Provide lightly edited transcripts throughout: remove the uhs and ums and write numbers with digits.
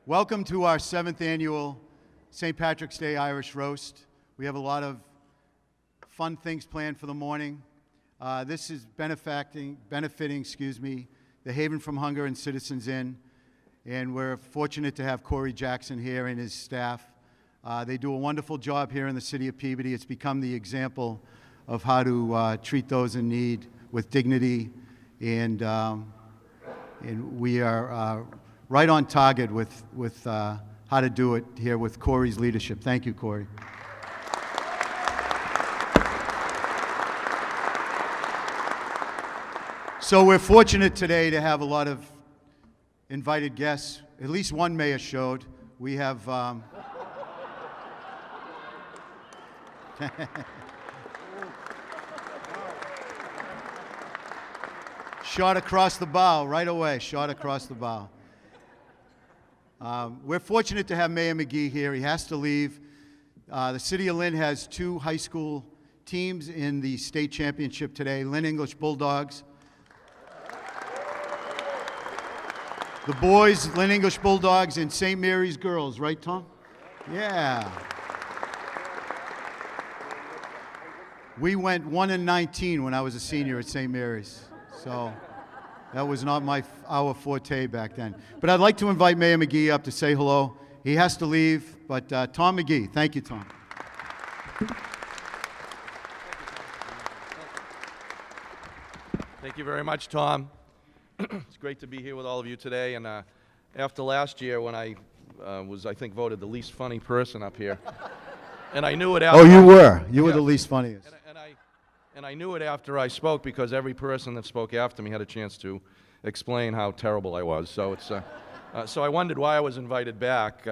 Welcome to our 7th annual St. Patrick's Day Irish Roast. We have a lot of fun things planned for the morning. This is benefiting, the Haven from Hunger and Citizens Inn, and we're fortunate to have Corey Jackson here and his staff. They do a wonderful job here in the city of Peabody. It's become the example of how to treat those in need with dignity, and we are right on target with how to do it here with Corey's leadership. Thank you, Corey. So we're fortunate today to have a lot of invited guests. At least one mayor showed. We have shot across the bow, right away, shot across the bow. We're fortunate to have Mayor McGee here. He has to leave. The City of Lynn has 2 high school teams in the state championship today. Lynn English Bulldogs. The boys, Lynn English Bulldogs, and St. Mary's Girls, right, Tom? Yeah. We went 1-19 when I was a senior at St. Mary's, so that was not our forte back then. But I'd like to invite Mayor McGee up to say hello. He has to leave, but Tom McGee. Thank you, Tom. Thank you very much, Tom. It's great to be here with all of you today. And after last year, when I was, I think, voted the least funny person up here, and I knew it after. Oh, you were. You were the least funniest. And I knew it after I spoke because every person that spoke after me had a chance to explain how terrible I was. So it's so I wondered why I was invited back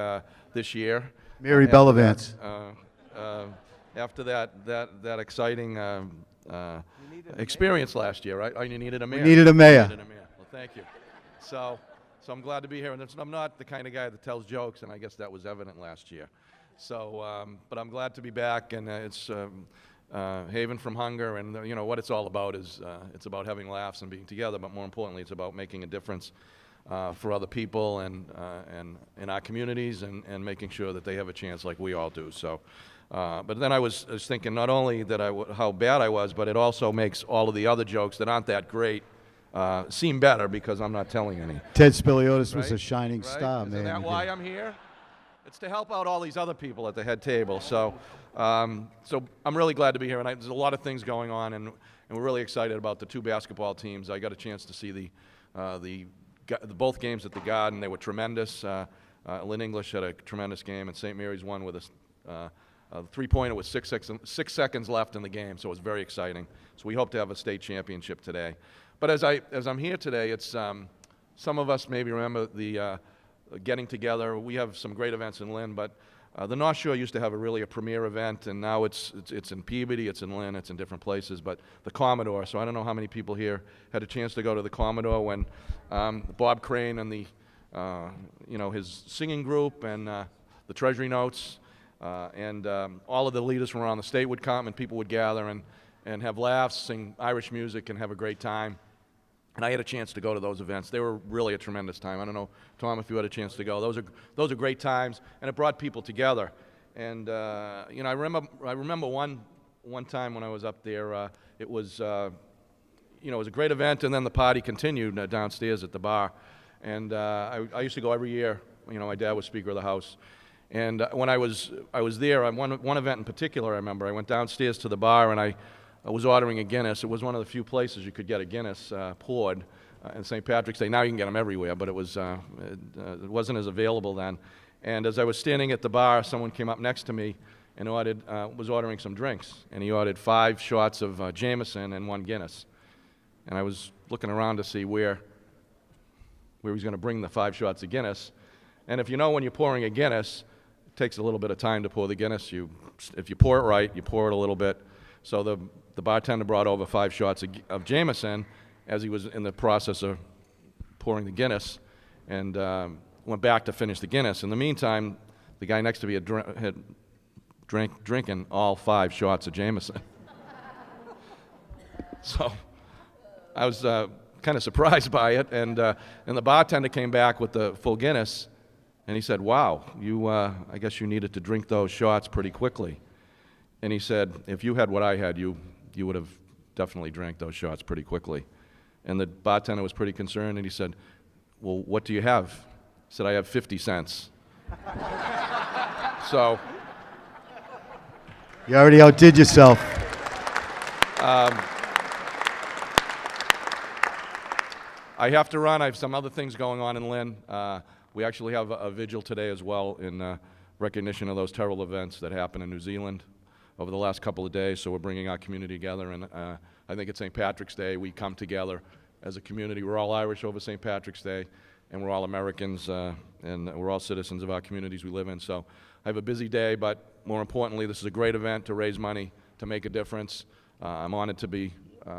this year. Mary Bellavance. After that exciting experience last year, right? Oh, you needed a mayor. We needed a mayor. You needed a mayor. Well, thank you. So I'm glad to be here. And I'm not the kind of guy that tells jokes, and I guess that was evident last year. So, but I'm glad to be back, and it's Haven from Hunger, and you know what it's all about is it's about having laughs and being together, but more importantly, it's about making a difference for other people and in our communities, and making sure that they have a chance like we all do. So, but then I was thinking not only that how bad I was, but it also makes all of the other jokes that aren't that great seem better because I'm not telling any. Ted Spiliotis was Right? a shining Right? star, man. Isn't that why I'm here? It's to help out all these other people at the head table. So, so I'm really glad to be here, and there's a lot of things going on, and we're really excited about the 2 basketball teams. I got a chance to see both games at the Garden. They were tremendous. Lynn English had a tremendous game, and St. Mary's won with a 3-pointer with 6 seconds left in the game, so it was very exciting. So we hope to have a state championship today. But as I'm here today, it's some of us maybe remember the getting together. We have some great events in Lynn, but the North Shore used to have a premier event, and now it's in Peabody, it's in Lynn, it's in different places. But the Commodore, so I don't know how many people here had a chance to go to the Commodore when Bob Crane and his singing group and the Treasury Notes and all of the leaders from around the state would come, and people would gather and have laughs, sing Irish music, and have a great time. And I had a chance to go to those events. They were really a tremendous time. I don't know, Tom, if you had a chance to go. Those are great times, and it brought people together. And I remember one time when I was up there. It was it was a great event, and then the party continued downstairs at the bar. And I used to go every year. My dad was Speaker of the House, and when I was there, one event in particular, I remember I went downstairs to the bar and I was ordering a Guinness. It was one of the few places you could get a Guinness poured in St. Patrick's Day. Now you can get them everywhere, but it wasn't as available then. And as I was standing at the bar, someone came up next to me and was ordering some drinks. And he ordered 5 shots of Jameson and 1 Guinness. And I was looking around to see where he was going to bring the 5 shots of Guinness. And if you know when you're pouring a Guinness, it takes a little bit of time to pour the Guinness. If you pour it right, you pour it a little bit. So the bartender brought over 5 shots of Jameson as he was in the process of pouring the Guinness, and went back to finish the Guinness. In the meantime, the guy next to me had drinking all 5 shots of Jameson. So I was kind of surprised by it, and the bartender came back with the full Guinness, And he said, wow, I guess you needed to drink those shots pretty quickly. And he said, if you had what I had, you would have definitely drank those shots pretty quickly. And the bartender was pretty concerned, and he said, well, what do you have? He said, I have 50 cents. So You already outdid yourself. I have to run. I have some other things going on in Lynn. We actually have a vigil today as well in recognition of those terrible events that happened in New Zealand over the last couple of days. So we're bringing our community together, and I think it's St. Patrick's Day. We come together as a community. We're all Irish over St. Patrick's Day, and we're all Americans, and we're all citizens of our communities we live in. So I have a busy day, but more importantly, this is a great event to raise money, to make a difference. I'm honored to be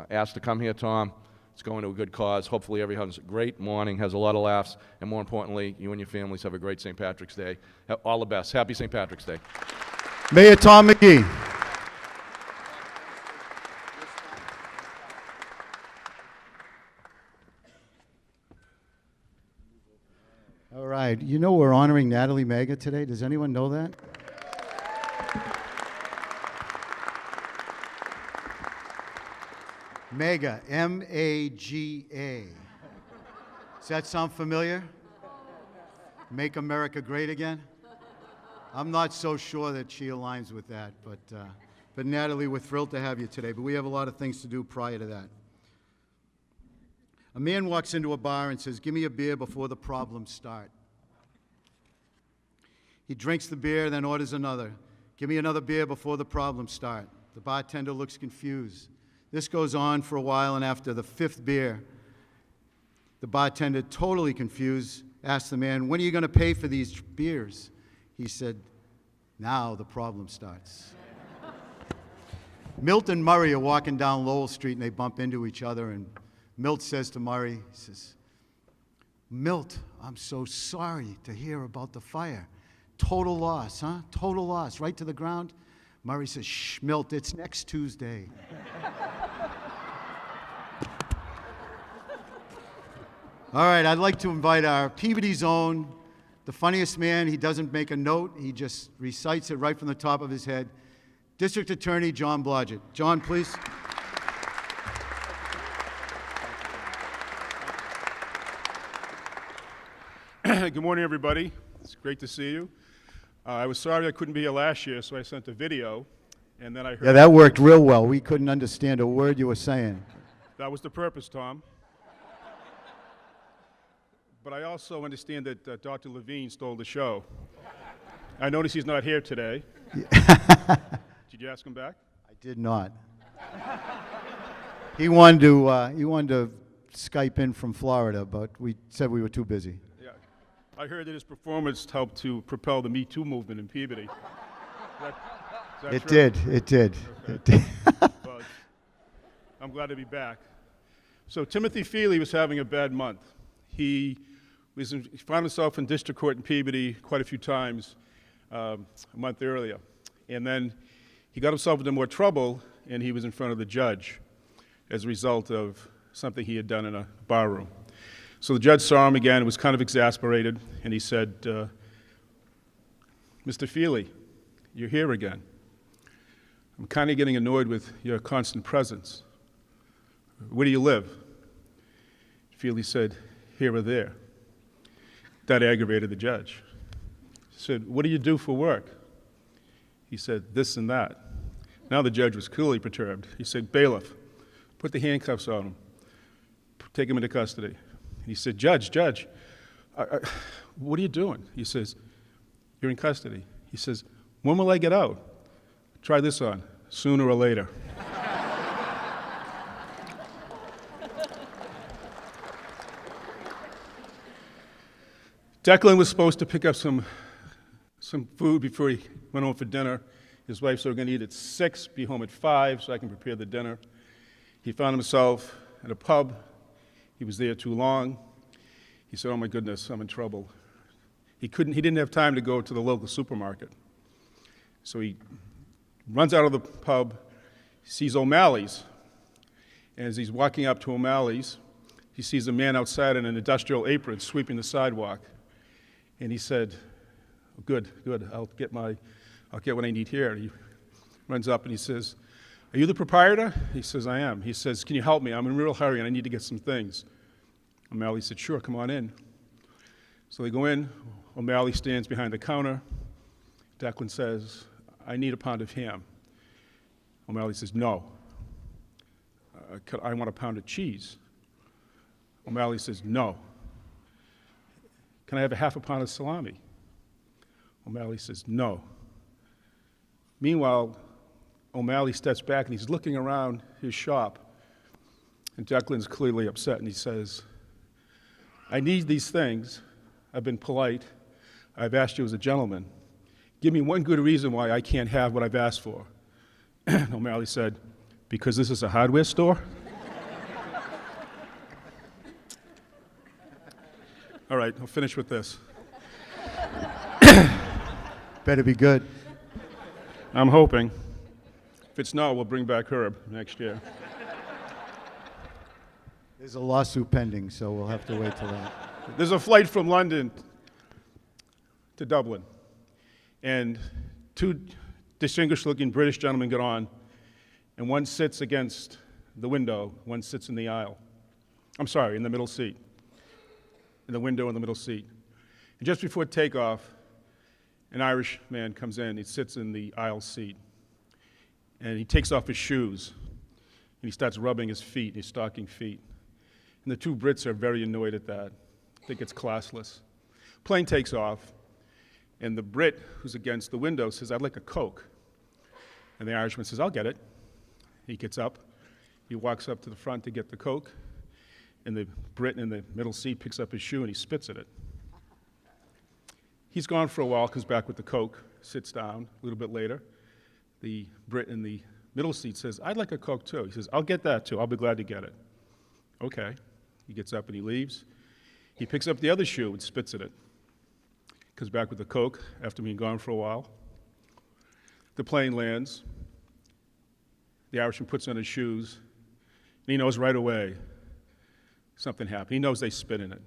asked to come here, Tom. It's going to a good cause. Hopefully everyone has a great morning, has a lot of laughs, and more importantly, you and your families have a great St. Patrick's Day. All the best. Happy St. Patrick's Day. Mayor Tom McGee. All right. You know we're honoring Natalie Maga today. Does anyone know that? Maga, M-A-G-A. Does that sound familiar? Make America Great Again? I'm not so sure that she aligns with that, but Natalie, we're thrilled to have you today, but we have a lot of things to do prior to that. A man walks into a bar and says, give me a beer before the problems start. He drinks the beer, then orders another. Give me another beer before the problems start. The bartender looks confused. This goes on for a while, and after the fifth beer, the bartender, totally confused, asked the man, when are you going to pay for these beers? He said, now the problem starts. Milt and Murray are walking down Lowell Street, and they bump into each other, and Milt says to Murray, he says, Milt, I'm so sorry to hear about the fire. Total loss, huh? Total loss, right to the ground. Murray says, shh, Milt, it's next Tuesday. All right, I'd like to invite our Peabody's own, the funniest man. He doesn't make a note. He just recites it right from the top of his head. District Attorney John Blodgett. John, please. Good morning, everybody. It's great to see you. I was sorry I couldn't be here last year, so I sent a video, and then I heard... Yeah, that worked real well. We couldn't understand a word you were saying. That was the purpose, Tom. But I also understand that Dr. Levine stole the show. I notice he's not here today. Did you ask him back? I did not. He wanted to Skype in from Florida, but we said we were too busy. Yeah. I heard that his performance helped to propel the Me Too movement in Peabody. Is that It true? did. It did. Okay. It did. Well, I'm glad to be back. So Timothy Feely was having a bad month. He found himself in district court in Peabody quite a few times a month earlier. And then he got himself into more trouble, and he was in front of the judge as a result of something he had done in a bar room. So the judge saw him again, was kind of exasperated, and he said, Mr. Feely, you're here again. I'm kind of getting annoyed with your constant presence. Where do you live? Feely said, here or there. That aggravated the judge. He said, what do you do for work? He said, this and that. Now the judge was clearly perturbed. He said, bailiff, put the handcuffs on him. Take him into custody. He said, Judge, what are you doing? He says, you're in custody. He says, when will I get out? Try this on, sooner or later. Declan was supposed to pick up some food before he went home for dinner. His wife said, we're going to eat at 6, be home at 5, so I can prepare the dinner. He found himself at a pub. He was there too long. He said, oh my goodness, I'm in trouble. He didn't have time to go to the local supermarket. So he runs out of the pub, sees O'Malley's. And as he's walking up to O'Malley's, he sees a man outside in an industrial apron sweeping the sidewalk. And he said, Good, good. I'll get what I need here. He runs up and he says, "Are you the proprietor?" He says, "I am." He says, "Can you help me? I'm in a real hurry and I need to get some things." O'Malley said, "Sure, come on in." So they go in. O'Malley stands behind the counter. Declan says, "I need a pound of ham." O'Malley says, "No. I want a pound of cheese." O'Malley says, "No. Can I have a half a pound of salami?" O'Malley says, "No." Meanwhile, O'Malley steps back and he's looking around his shop, and Declan's clearly upset, and he says, "I need these things. I've been polite. I've asked you as a gentleman. Give me one good reason why I can't have what I've asked for." O'Malley said, "Because this is a hardware store?" All right, I'll finish with this. Better be good. I'm hoping. If it's not, we'll bring back Herb next year. There's a lawsuit pending, so we'll have to wait till that. There's a flight from London to Dublin, and two distinguished-looking British gentlemen get on, and one sits against the window, one sits in the aisle. I'm sorry, in the middle seat. In the window in the middle seat. And just before takeoff, an Irish man comes in, he sits in the aisle seat, and he takes off his shoes, and he starts rubbing his feet, his stocking feet. And the two Brits are very annoyed at that. Think it's classless. Plane takes off, and the Brit who's against the window says, "I'd like a Coke." And the Irishman says, "I'll get it." He gets up, he walks up to the front to get the Coke, and the Brit in the middle seat picks up his shoe and he spits at it. He's gone for a while, comes back with the Coke, sits down. A little bit later, the Brit in the middle seat says, "I'd like a Coke too." He says, "I'll get that too. I'll be glad to get it." Okay. He gets up and he leaves. He picks up the other shoe and spits at it. Comes back with the Coke after being gone for a while. The plane lands. The Irishman puts on his shoes, and he knows right away something happened. He knows they spit in it.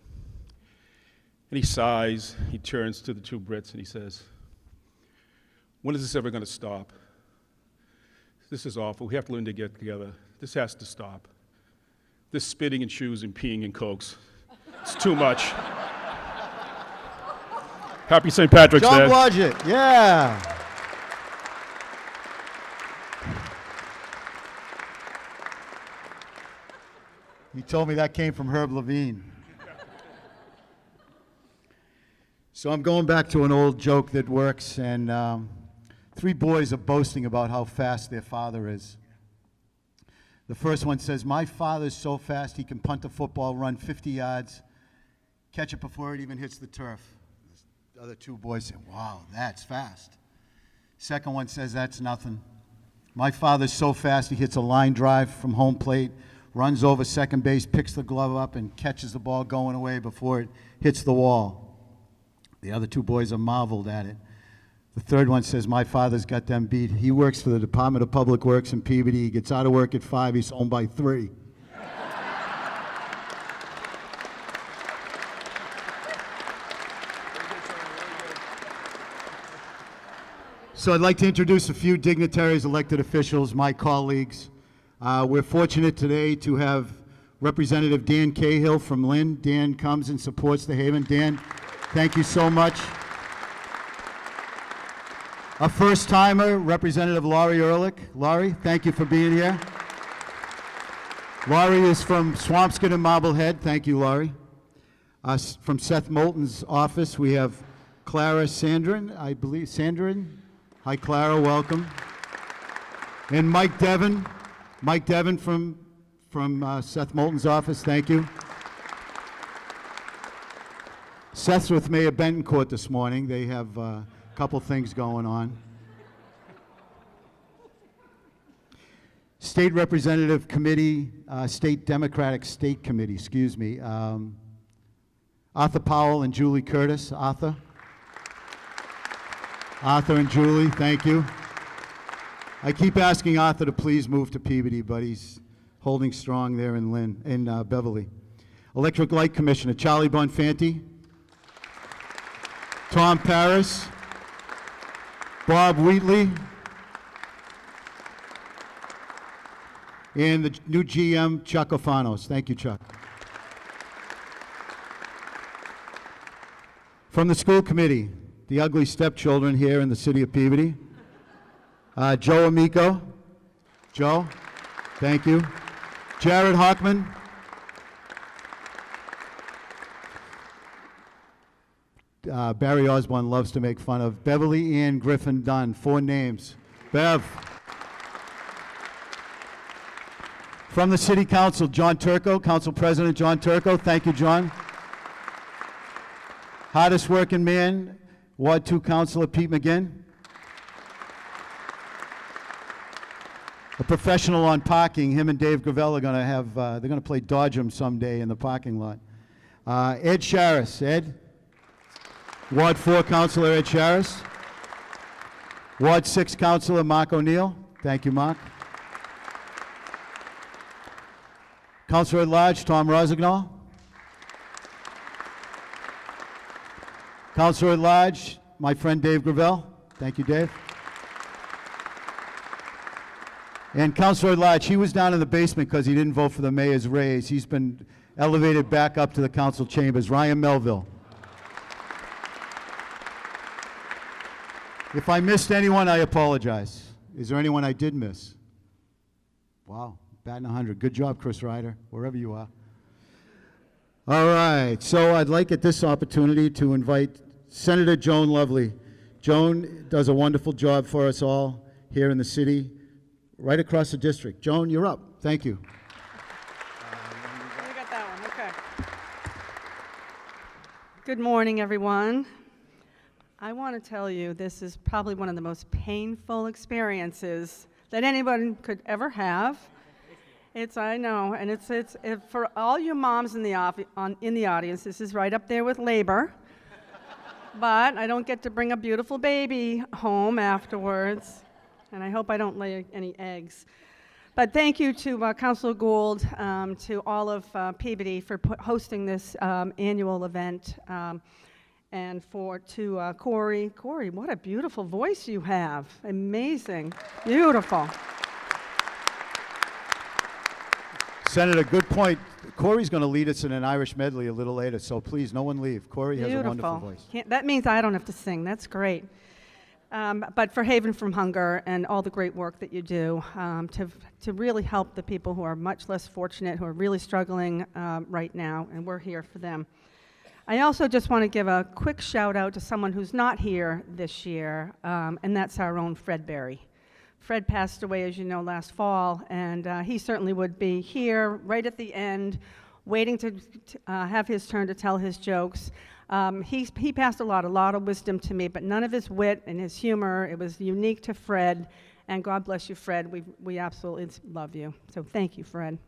And he sighs, he turns to the two Brits and he says, "When is this ever going to stop? This is awful. We have to learn to get together. This has to stop. This spitting in shoes and peeing in Cokes. It's too much." Happy St. Patrick's Day. John Blodgett, yeah. You told me that came from Herb Levine. So I'm going back to an old joke that works, and three boys are boasting about how fast their father is. The first one says, "My father's so fast he can punt a football, run 50 yards, catch it before it even hits the turf." The other two boys say, "Wow, that's fast." Second one says, "That's nothing. My father's so fast he hits a line drive from home plate, runs over second base, picks the glove up, and catches the ball going away before it hits the wall." The other two boys are marveled at it. The third one says, "My father's got them beat. He works for the Department of Public Works in Peabody. He gets out of work at 5, he's home by 3. So I'd like to introduce a few dignitaries, elected officials, my colleagues. We're fortunate today to have Representative Dan Cahill from Lynn. Dan comes and supports the Haven. Dan, thank you so much. A first-timer, Representative Laurie Ehrlich. Laurie, thank you for being here. Laurie is from Swampscott and Marblehead. Thank you, Laurie. From Seth Moulton's office, we have Clara Sandrin, I believe. Sandrin? Hi, Clara, welcome. And Mike Devon. Mike Devon from Seth Moulton's office, thank you. Seth's with Mayor Bentoncourt this morning. They have a couple things going on. State Representative Committee, State Democratic State Committee, excuse me. Arthur Powell and Julie Curtis. Arthur? Arthur and Julie, thank you. I keep asking Arthur to please move to Peabody, but he's holding strong there in Beverly. Electric Light Commissioner Charlie Bonfanti. Tom Paris. Bob Wheatley, and the new GM, Chuck Ofanos. Thank you, Chuck. From the school committee, the ugly stepchildren here in the city of Peabody, Joe Amico. Joe, thank you. Jared Hockman. Barry Osborne loves to make fun of. Beverly Ann Griffin Dunn, 4 names. Bev. From the City Council, John Turco, Council President John Turco. Thank you, John. Hardest working man, Ward 2 Councilor Pete McGinn. A professional on parking, him and Dave Gravel are going to have, they're going to play Dodgem someday in the parking lot. Ed Sharis. Ed. Ward 4 Councilor Ed Sharis. Ward 6 Councilor Mark O'Neill. Thank you, Mark. Councilor at Large Tom Rosignol. Councilor at Large, my friend Dave Gravel. Thank you, Dave. And Councilor at Large, he was down in the basement because he didn't vote for the mayor's raise. He's been elevated back up to the council chambers. Ryan Melville. If I missed anyone, I apologize. Is there anyone I did miss? Wow, batting 100. Good job, Chris Ryder, wherever you are. All right, so I'd like at this opportunity to invite Senator Joan Lovely. Joan does a wonderful job for us all here in the city, right across the district. Joan, you're up. Thank you. You got that one, okay. Good morning, everyone. I want to tell you this is probably one of the most painful experiences that anyone could ever have. I know, and it's for all you moms in the audience, this is right up there with labor. But I don't get to bring a beautiful baby home afterwards, and I hope I don't lay any eggs. But thank you to Councilor Gould, to all of Peabody for hosting this annual event. And to Corey. Corey, what a beautiful voice you have. Amazing. Beautiful. Senator, good point. Corey's going to lead us in an Irish medley a little later, so please, no one leave. Corey has a wonderful voice. That means I don't have to sing. That's great. But for Haven from Hunger and all the great work that you do to really help the people who are much less fortunate, who are really struggling right now, and we're here for them. I also just want to give a quick shout out to someone who's not here this year, and that's our own Fred Berry. Fred passed away, as you know, last fall, and he certainly would be here right at the end, waiting to have his turn to tell his jokes. He passed a lot of wisdom to me, but none of his wit and his humor. It was unique to Fred, and God bless you, Fred. We absolutely love you. So thank you, Fred.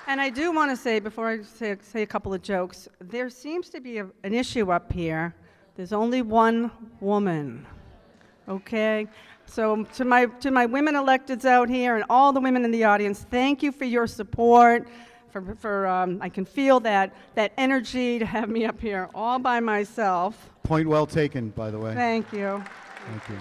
And I do want to say, before I say a couple of jokes, there seems to be an issue up here. There's only one woman, okay? So to my women electeds out here and all the women in the audience, thank you for your support. I can feel that energy to have me up here all by myself. Point well taken, by the way. Thank you. Thank you.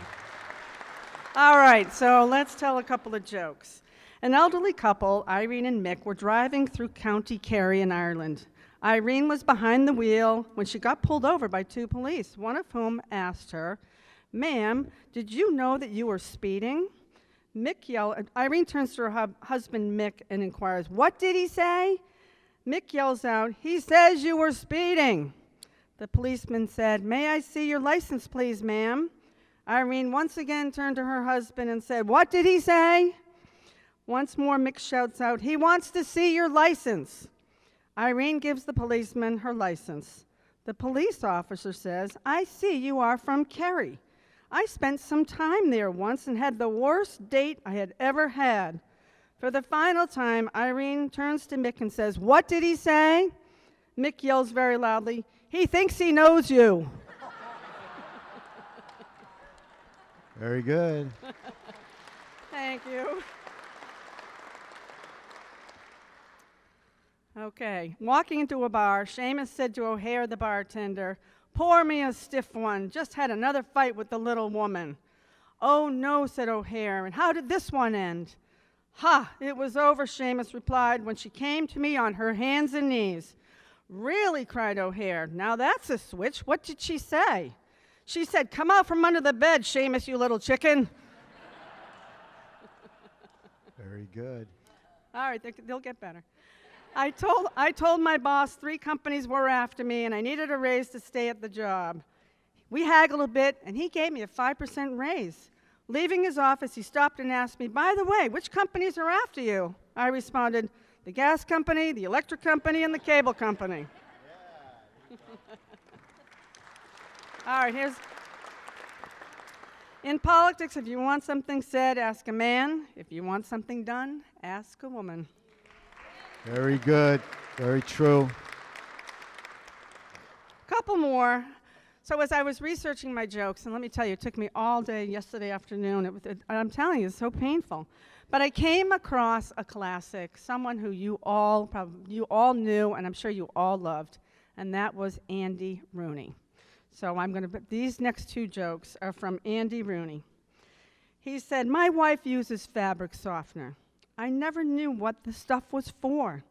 All right, so let's tell a couple of jokes. An elderly couple, Irene and Mick, were driving through County Kerry in Ireland. Irene was behind the wheel when she got pulled over by 2 police, one of whom asked her, "Ma'am, did you know that you were speeding?" Irene turns to her husband, Mick, and inquires, "What did he say?" Mick yells out, "He says you were speeding." The policeman said, "May I see your license, please, ma'am?" Irene once again turned to her husband and said, "What did he say?" Once more, Mick shouts out, "He wants to see your license." Irene gives the policeman her license. The police officer says, "I see you are from Kerry. I spent some time there once and had the worst date I had ever had." For the final time, Irene turns to Mick and says, "What did he say?" Mick yells very loudly, "He thinks he knows you." Very good. Thank you. Okay. Walking into a bar, Seamus said to O'Hare, the bartender, "Pour me a stiff one. Just had another fight with the little woman." "Oh, no," said O'Hare. "And how did this one end?" "Ha, it was over," Seamus replied, "when she came to me on her hands and knees." "Really?" cried O'Hare. "Now that's a switch. What did she say?" "She said, 'Come out from under the bed, Seamus, you little chicken.'" Very good. All right, they'll get better. I told my boss 3 companies were after me and I needed a raise to stay at the job. We haggled a bit and he gave me a 5% raise. Leaving his office, he stopped and asked me, "By the way, which companies are after you?" I responded, "The gas company, the electric company, and the cable company." All right, in politics, if you want something said, ask a man. If you want something done, ask a woman. Very good. Very true. Couple more. So as I was researching my jokes, and let me tell you, it took me all day yesterday afternoon. I'm telling you, it's so painful. But I came across a classic, someone who you all knew, and I'm sure you all loved, and that was Andy Rooney. So these next 2 jokes are from Andy Rooney. He said, "My wife uses fabric softener. I never knew what the stuff was for.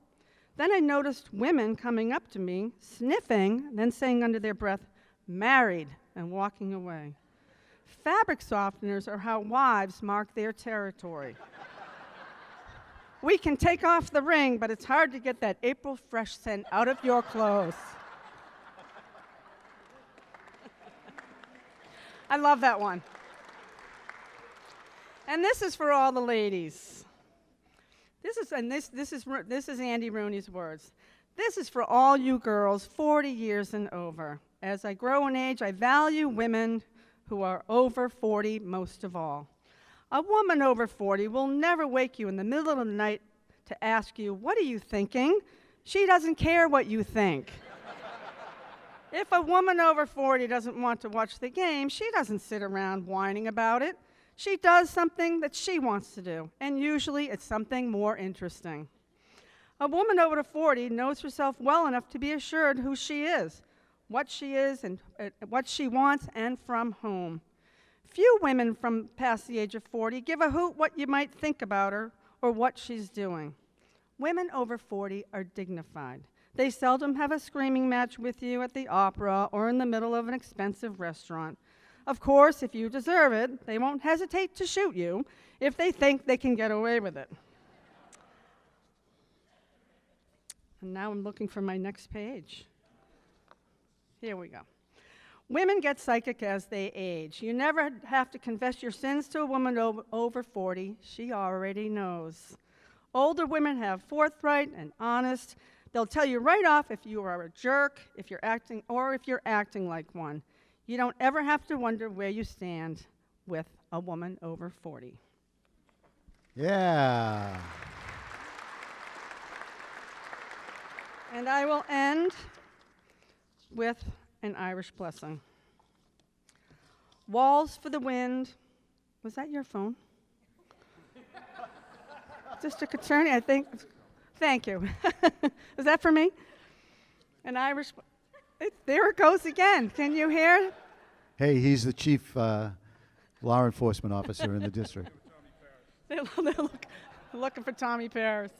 Then I noticed women coming up to me, sniffing, then saying under their breath, 'Married,' and walking away. Fabric softeners are how wives mark their territory. We can take off the ring, but it's hard to get that April fresh scent out of your clothes." I love that one. And this is for all the ladies. This is Andy Rooney's words. "This is for all you girls 40 years and over. As I grow in age, I value women who are over 40 most of all. A woman over 40 will never wake you in the middle of the night to ask you, 'What are you thinking?' She doesn't care what you think. If a woman over 40 doesn't want to watch the game, she doesn't sit around whining about it. She does something that she wants to do, and usually it's something more interesting. A woman over 40 knows herself well enough to be assured who she is and what she wants and from whom. Few women from past the age of 40 give a hoot what you might think about her or what she's doing. Women over 40 are dignified. They seldom have a screaming match with you at the opera or in the middle of an expensive restaurant. Of course, if you deserve it, they won't hesitate to shoot you if they think they can get away with it." And now I'm looking for my next page. Here we go. "Women get psychic as they age. You never have to confess your sins to a woman over 40. She already knows. Older women have forthright and honest. They'll tell you right off if you are a jerk, if you're acting like one. You don't ever have to wonder where you stand with a woman over 40. Yeah. And I will end with an Irish blessing. Walls for the wind. Was that your phone? District Attorney, I think. Thank you. Is that for me? An Irish. There it goes again. Can you hear? Hey, he's the chief law enforcement officer in the district. They're looking for Tommy Paris.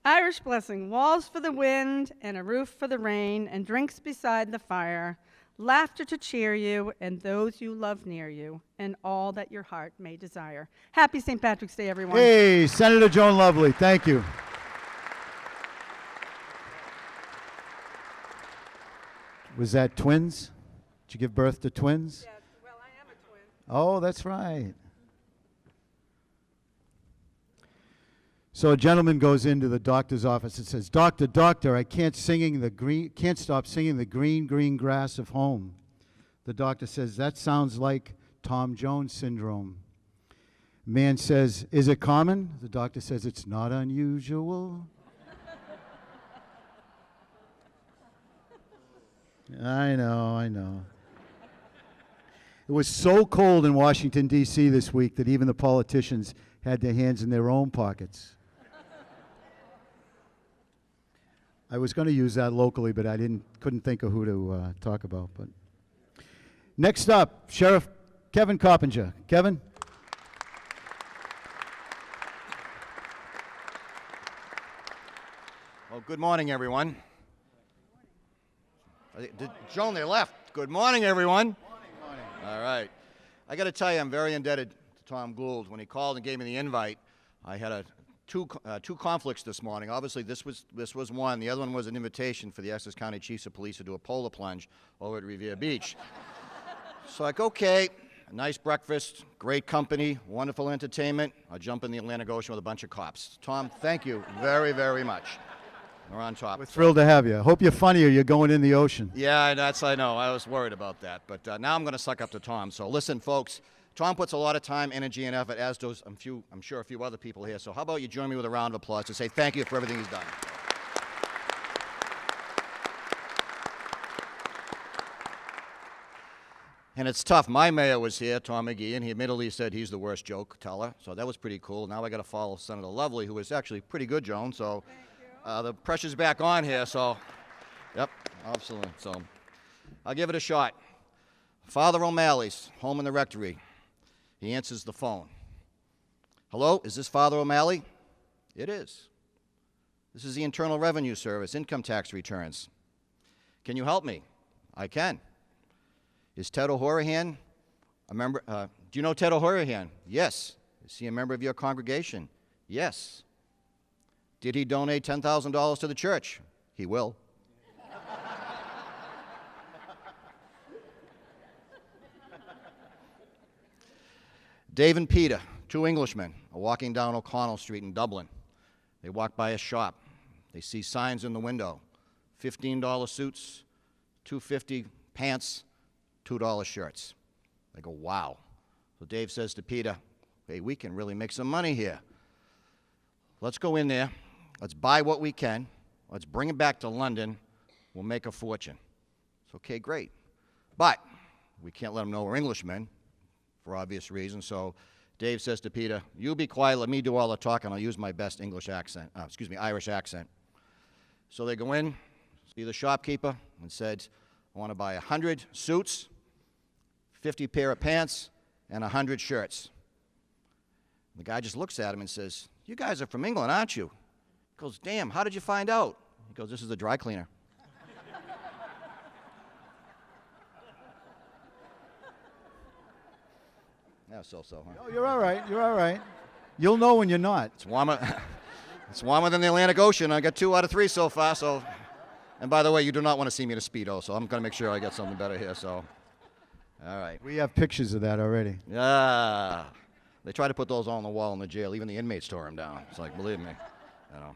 Irish blessing. Walls for the wind and a roof for the rain and drinks beside the fire. Laughter to cheer you and those you love near you and all that your heart may desire. Happy St. Patrick's Day, everyone. Hey, Senator Joan Lovely, thank you. Was that twins? Did you give birth to twins? Yes, well, I am a twin. Oh, that's right. So a gentleman goes into the doctor's office and says, "Doctor, doctor, I can't stop singing the green, green grass of home." The doctor says, "That sounds like Tom Jones syndrome." Man says, "Is it common?" The doctor says, "It's not unusual." I know. It was so cold in Washington, D.C. this week that even the politicians had their hands in their own pockets. I was going to use that locally, but I couldn't think of who to talk about. But next up, Sheriff Kevin Coppinger. Kevin? Well, good morning, everyone. Joan, they left. Good morning, everyone. Morning. All right. I got to tell you, I'm very indebted to Tom Gould. When he called and gave me the invite, I had two conflicts this morning. Obviously, this was one. The other one was an invitation for the Essex County Chiefs of Police to do a polar plunge over at Revere Beach. So like, okay, a nice breakfast, great company, wonderful entertainment. I'll jump in the Atlantic Ocean with a bunch of cops. Tom, thank you very, very much. We're on top. We're thrilled to have you. Hope you're funny or you're going in the ocean. Yeah, I know. I was worried about that. But now I'm going to suck up to Tom. So listen, folks, Tom puts a lot of time, energy, and effort, as does, I'm sure, a few other people here. So how about you join me with a round of applause to say thank you for everything he's done. And it's tough. My mayor was here, Tom McGee, and he admittedly said he's the worst joke teller. So that was pretty cool. Now I got to follow Senator Lovely, who is actually pretty good, Joan. So the pressure's back on here. So, yep, absolutely. So I'll give it a shot. Father O'Malley's home in the rectory. He answers the phone. Hello, is this Father O'Malley? It is. This is the Internal Revenue Service, income tax returns. Can you help me? I can. Is Ted O'Horahan a member? Do you know Ted O'Horahan? Yes. Is he a member of your congregation? Yes. Did he donate $10,000 to the church? He will. Dave and Peter, two Englishmen, are walking down O'Connell Street in Dublin. They walk by a shop. They see signs in the window. $15 suits, $2.50 pants, $2 shirts. They go, wow. So Dave says to Peter, hey, we can really make some money here. Let's go in there. Let's buy what we can. Let's bring it back to London. We'll make a fortune. It's okay, great. But we can't let them know we're Englishmen for obvious reasons. So Dave says to Peter, you be quiet, let me do all the talking. I'll use my best Irish accent. So they go in, see the shopkeeper, and said, I want to buy 100 suits, 50 pair of pants, and 100 shirts. The guy just looks at him and says, you guys are from England, aren't you? He goes, damn, how did you find out? He goes, this is the dry cleaner. Yeah, so, huh? Oh, you're all right. You're all right. You'll know when you're not. It's warmer. It's warmer than the Atlantic Ocean. I got 2 out of 3 so far. So, and by the way, you do not want to see me in a Speedo, so I'm going to make sure I get something better here. So, all right. We have pictures of that already. Yeah. They try to put those on the wall in the jail. Even the inmates tore them down. It's like, believe me. You know.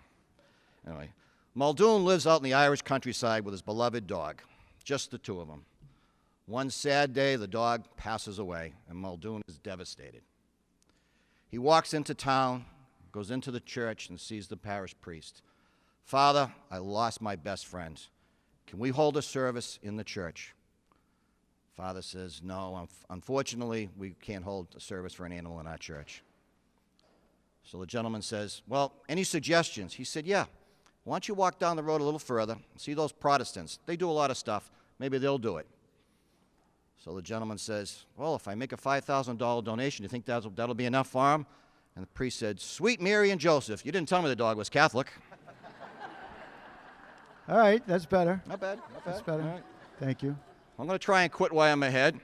Anyway, Muldoon lives out in the Irish countryside with his beloved dog. Just the two of them. One sad day, the dog passes away, and Muldoon is devastated. He walks into town, goes into the church, and sees the parish priest. Father, I lost my best friend. Can we hold a service in the church? Father says, no, unfortunately, we can't hold a service for an animal in our church. So the gentleman says, well, any suggestions? He said, yeah. Why don't you walk down the road a little further, see those Protestants? They do a lot of stuff. Maybe they'll do it. So the gentleman says, well, if I make a $5,000 donation, do you think that'll be enough for him? And the priest said, sweet Mary and Joseph, you didn't tell me the dog was Catholic. All right, that's better. Not bad. That's better. All right. Thank you. I'm going to try and quit while I'm ahead.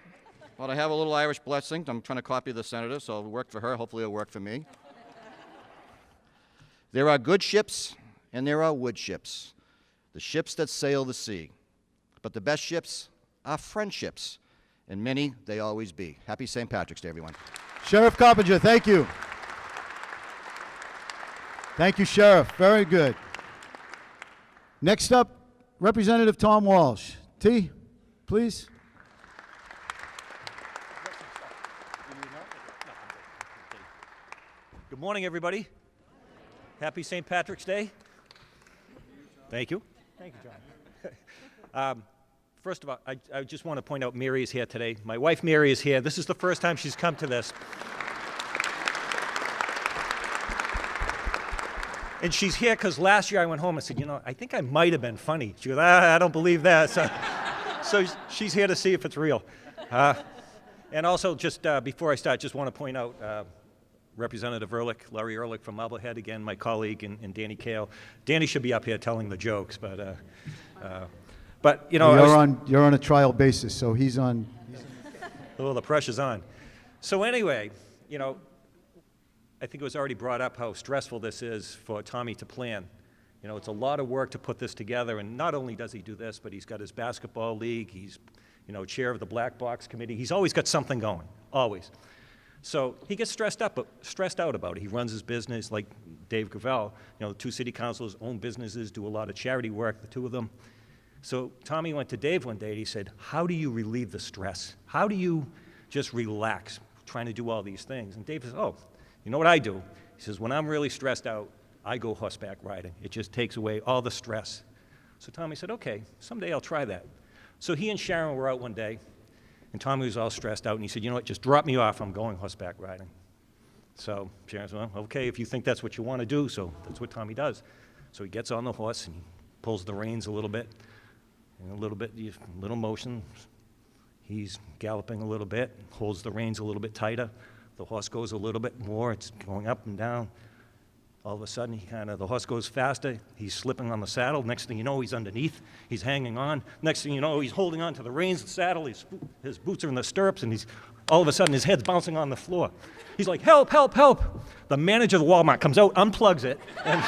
But I have a little Irish blessing. I'm trying to copy the senator, so it'll work for her. Hopefully it'll work for me. There are good ships and there are wood ships, the ships that sail the sea. But the best ships are friendships, and many they always be. Happy St. Patrick's Day, everyone. Sheriff Coppinger, thank you. Thank you, Sheriff. Very good. Next up, Representative Tom Walsh. T, please. Good morning, everybody. Happy St. Patrick's Day. Thank you. Thank you, John. First of all, I just want to point out Mary is here today. My wife, Mary, is here. This is the first time she's come to this. And she's here because last year I went home and said, I think I might have been funny. She goes, I don't believe that. So she's here to see if it's real. And also, just before I start, just want to point out Representative Larry Ehrlich from Marblehead, again, my colleague, and Danny Kale. Danny should be up here telling the jokes, but You're on a trial basis, so he's on. Oh, the pressure's on. So anyway, I think it was already brought up how stressful this is for Tommy to plan. It's a lot of work to put this together, and not only does he do this, but he's got his basketball league, he's, chair of the Black Box Committee. He's always got something going, always. So he gets stressed out about it. He runs his business like Dave Gravel. The two city councilors own businesses, do a lot of charity work, the two of them. So Tommy went to Dave one day and he said, how do you relieve the stress? How do you just relax trying to do all these things? And Dave says, oh, you know what I do? He says, when I'm really stressed out, I go horseback riding. It just takes away all the stress. So Tommy said, okay, someday I'll try that. So he and Sharon were out one day, and Tommy was all stressed out, and he said, you know what, just drop me off, I'm going horseback riding. So Sharon said, well, okay, if you think that's what you want to do, so that's what Tommy does. So he gets on the horse, and he pulls the reins a little bit, and a little motion. He's galloping a little bit, holds the reins a little bit tighter. The horse goes a little bit more, it's going up and down. All of a sudden, the horse goes faster, he's slipping on the saddle. Next thing you know, he's underneath, he's hanging on. Next thing you know, he's holding on to the reins, the saddle, his boots are in the stirrups, and all of a sudden, his head's bouncing on the floor. He's like, help, help, help. The manager of the Walmart comes out, unplugs it, and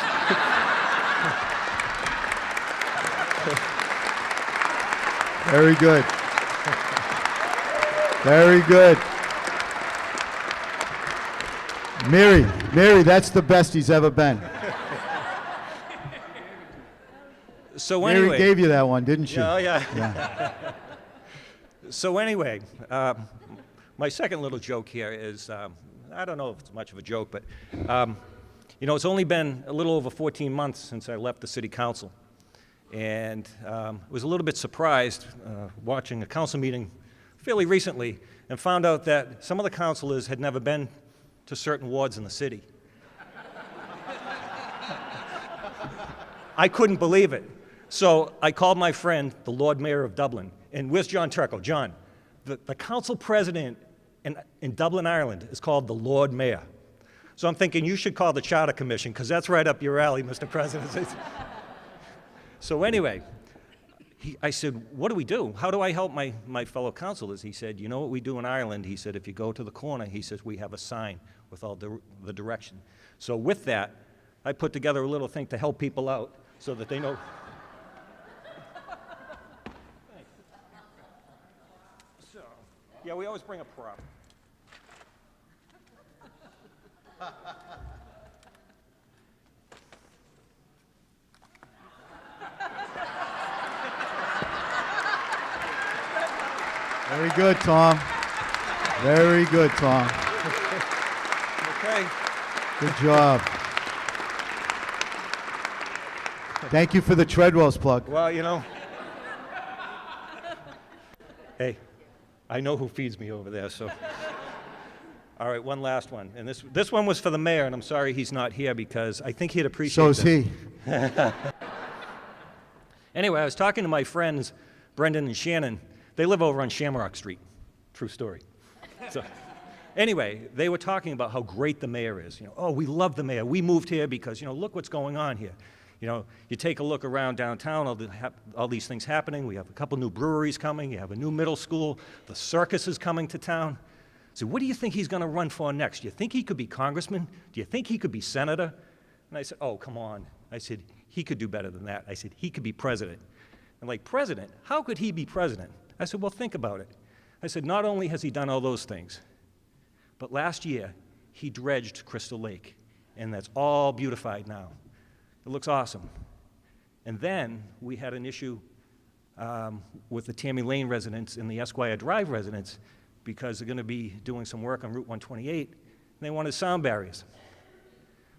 Very good. Very good. Mary, that's the best he's ever been. so Mary anyway. gave you that one, didn't she? Oh, yeah. Yeah. So anyway, my second little joke here is, I don't know if it's much of a joke, but it's only been a little over 14 months since I left the city council. And was a little bit surprised watching a council meeting fairly recently and found out that some of the councilors had never been to certain wards in the city. I couldn't believe it. So I called my friend, the Lord Mayor of Dublin, and where's John Turkle? John, the council president in Dublin, Ireland is called the Lord Mayor. So I'm thinking you should call the Charter Commission, because that's right up your alley, Mr. President. So anyway, I said, what do we do? How do I help my fellow councilors? He said, you know what we do in Ireland? He said, if you go to the corner, he says, we have a sign with all the direction. So with that, I put together a little thing to help people out so that they know. So, yeah, we always bring a prop. Very good, Tom. Very good, Tom. Okay. Good job. Thank you for the Treadwell's plug. Well, hey, I know who feeds me over there, so. All right, one last one. And this one was for the mayor, and I'm sorry he's not here because I think he'd appreciate So is this. he. Anyway, I was talking to my friends, Brendan and Shannon. They live over on Shamrock Street. True story. So, anyway, they were talking about how great the mayor is. Oh, we love the mayor. We moved here because, look what's going on here. You take a look around downtown, all these things happening. We have a couple new breweries coming. You have a new middle school. The circus is coming to town. So what do you think he's going to run for next? Do you think he could be congressman? Do you think he could be senator? And I said, oh, come on. I said, he could do better than that. I said, he could be president. And like, president? How could he be president? I said, well, think about it. I said, not only has he done all those things, but last year he dredged Crystal Lake, and that's all beautified now. It looks awesome. And then we had an issue with the Tammy Lane residents and the Esquire Drive residents because they're going to be doing some work on Route 128, and they wanted sound barriers.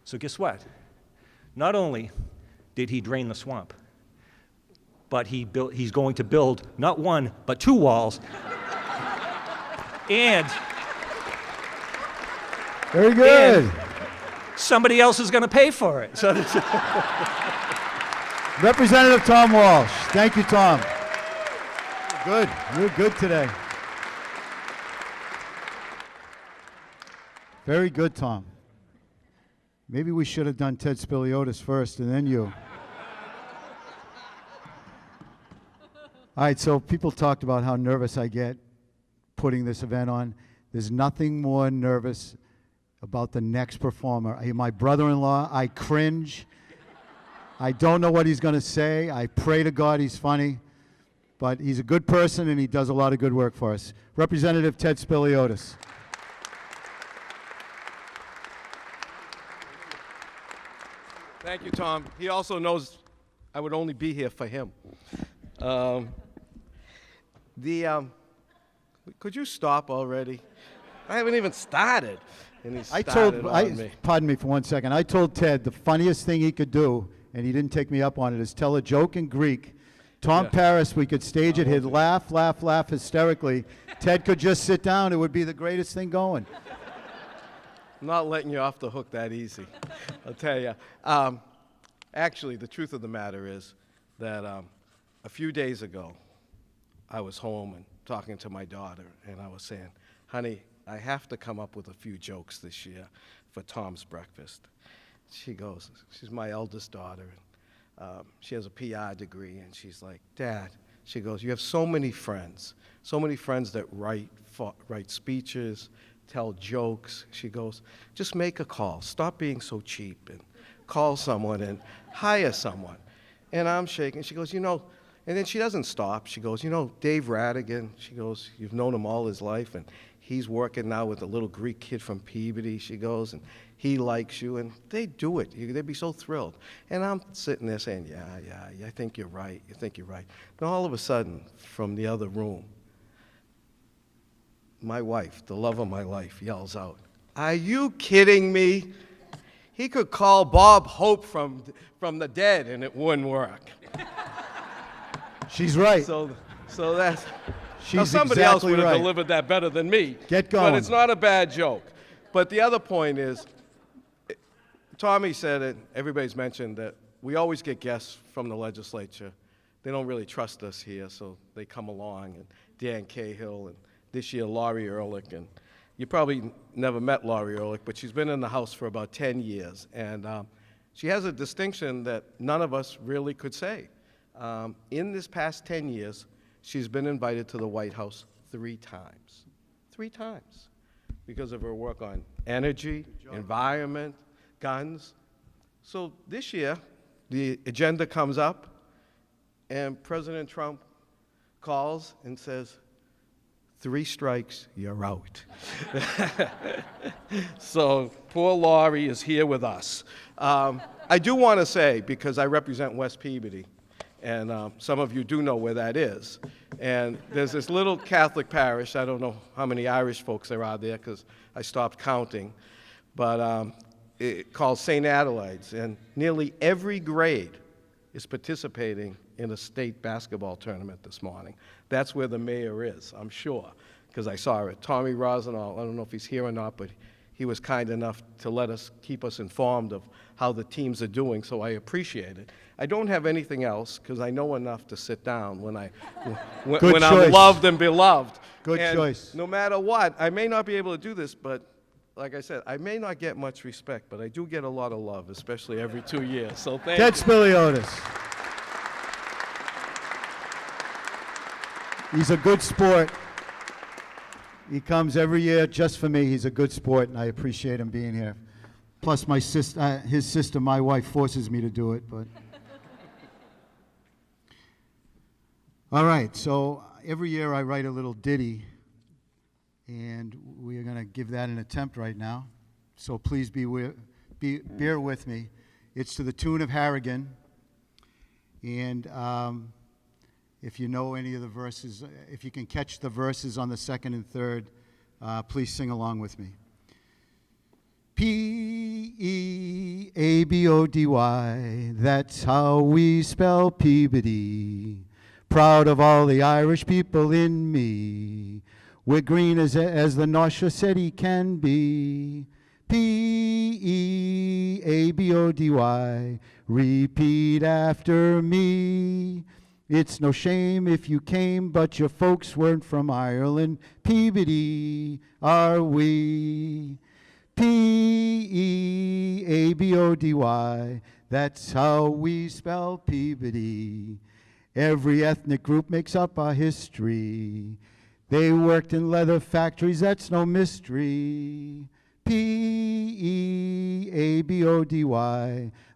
So guess what? Not only did he drain the swamp, but he's going to build not one, but 2 walls. And Very good. somebody else is going to pay for it. So Representative Tom Walsh. Thank you, Tom. Good. You're good today. Very good, Tom. Maybe we should have done Ted Spiliotis first and then you. All right, so people talked about how nervous I get putting this event on. There's nothing more nervous about the next performer. My brother-in-law, I cringe. I don't know what he's going to say. I pray to God he's funny. But he's a good person and he does a lot of good work for us. Representative Ted Spiliotis. Thank you, Tom. He also knows I would only be here for him. Could you stop already? I haven't even started, and he started on me. Pardon me for 1 second. I told Ted the funniest thing he could do, and he didn't take me up on it, is tell a joke in Greek. Tom Paris, we could stage it. He'd laugh, laugh, laugh hysterically. Ted could just sit down. It would be the greatest thing going. I'm not letting you off the hook that easy, I'll tell you. Actually, the truth of the matter is that a few days ago, I was home and talking to my daughter, and I was saying, honey, I have to come up with a few jokes this year for Tom's breakfast. She goes, she's my eldest daughter, and she has a PR degree, and she's like, Dad, she goes, you have so many friends that write speeches, tell jokes. She goes, just make a call. Stop being so cheap and call someone and hire someone. And I'm shaking. She goes, you know, and then she doesn't stop. She goes, you know, Dave Radigan, she goes, you've known him all his life, and he's working now with a little Greek kid from Peabody, she goes, and he likes you, and they do it. They'd be so thrilled. And I'm sitting there saying, yeah, I think you're right. And all of a sudden, from the other room, my wife, the love of my life, yells out, are you kidding me? He could call Bob Hope from the dead, and it wouldn't work. She's right. So that's... She's now, somebody else exactly would have right. delivered that better than me. Get going. But it's not a bad joke. But the other point is, Tommy said it, everybody's mentioned that we always get guests from the legislature. They don't really trust us here, so they come along, and Dan Cahill, and this year Laurie Ehrlich, and you probably never met Laurie Ehrlich, but she's been in the House for about 10 years, and she has a distinction that none of us really could say. In this past 10 years, she's been invited to the White House 3 times. 3 times. Because of her work on energy, environment, guns. So this year, the agenda comes up, and President Trump calls and says, 3 strikes, you're out. So poor Laurie is here with us. I do want to say, because I represent West Peabody, and some of you do know where that is. And there's this little Catholic parish. I don't know how many Irish folks there are there because I stopped counting. But it's called St. Adelaide's. And nearly every grade is participating in a state basketball tournament this morning. That's where the mayor is, I'm sure, because I saw it. Tommy Rosenthal, I don't know if he's here or not, but he was kind enough to keep us informed of how the teams are doing, so I appreciate it. I don't have anything else because I know enough to sit down when I'm loved and beloved. Good choice. No matter what, I may not be able to do this, but like I said, I may not get much respect, but I do get a lot of love, especially every 2 years. So thank Ted you. Spiliotis. He's a good sport. He comes every year just for me. He's a good sport, and I appreciate him being here. Plus, his sister, my wife, forces me to do it. But all right. So every year I write a little ditty, and we are going to give that an attempt right now. So please bear with me. It's to the tune of Harrigan, and if you know any of the verses, if you can catch the verses on the second and third, please sing along with me. P-E-A-B-O-D-Y, that's how we spell Peabody. Proud of all the Irish people in me. We're green as the North Shore City can be. Peabody, repeat after me. It's no shame if you came, but your folks weren't from Ireland. Peabody are we. Peabody, that's how we spell Peabody. Every ethnic group makes up our history. They worked in leather factories, that's no mystery. Peabody,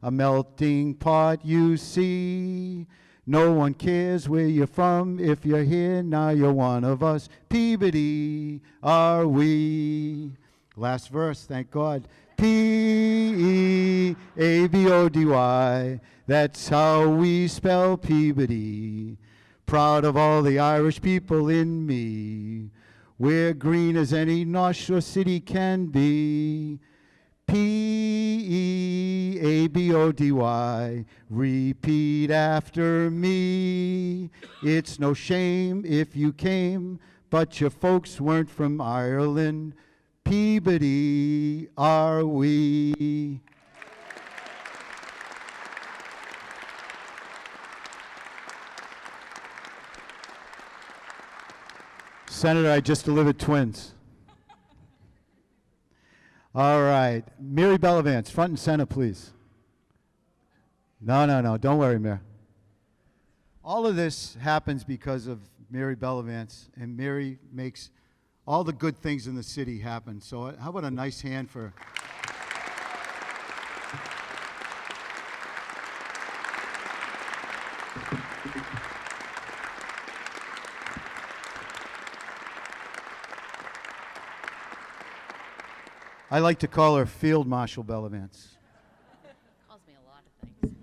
a melting pot you see. No one cares where you're from. If you're here, now you're one of us. Peabody are we. Last verse, thank God. Peabody, that's how we spell Peabody. Proud of all the Irish people in me. We're green as any North Shore city can be. Peabody, repeat after me. It's no shame if you came, but your folks weren't from Ireland. Peabody are we. Senator, I just delivered twins. All right. Mary Bellavance, front and center, please. No, don't worry, Mary. All of this happens because of Mary Bellavance, and Mary makes all the good things in the city happen. So how about a nice hand for... I like to call her Field Marshal Bellavance. Calls me a lot of things.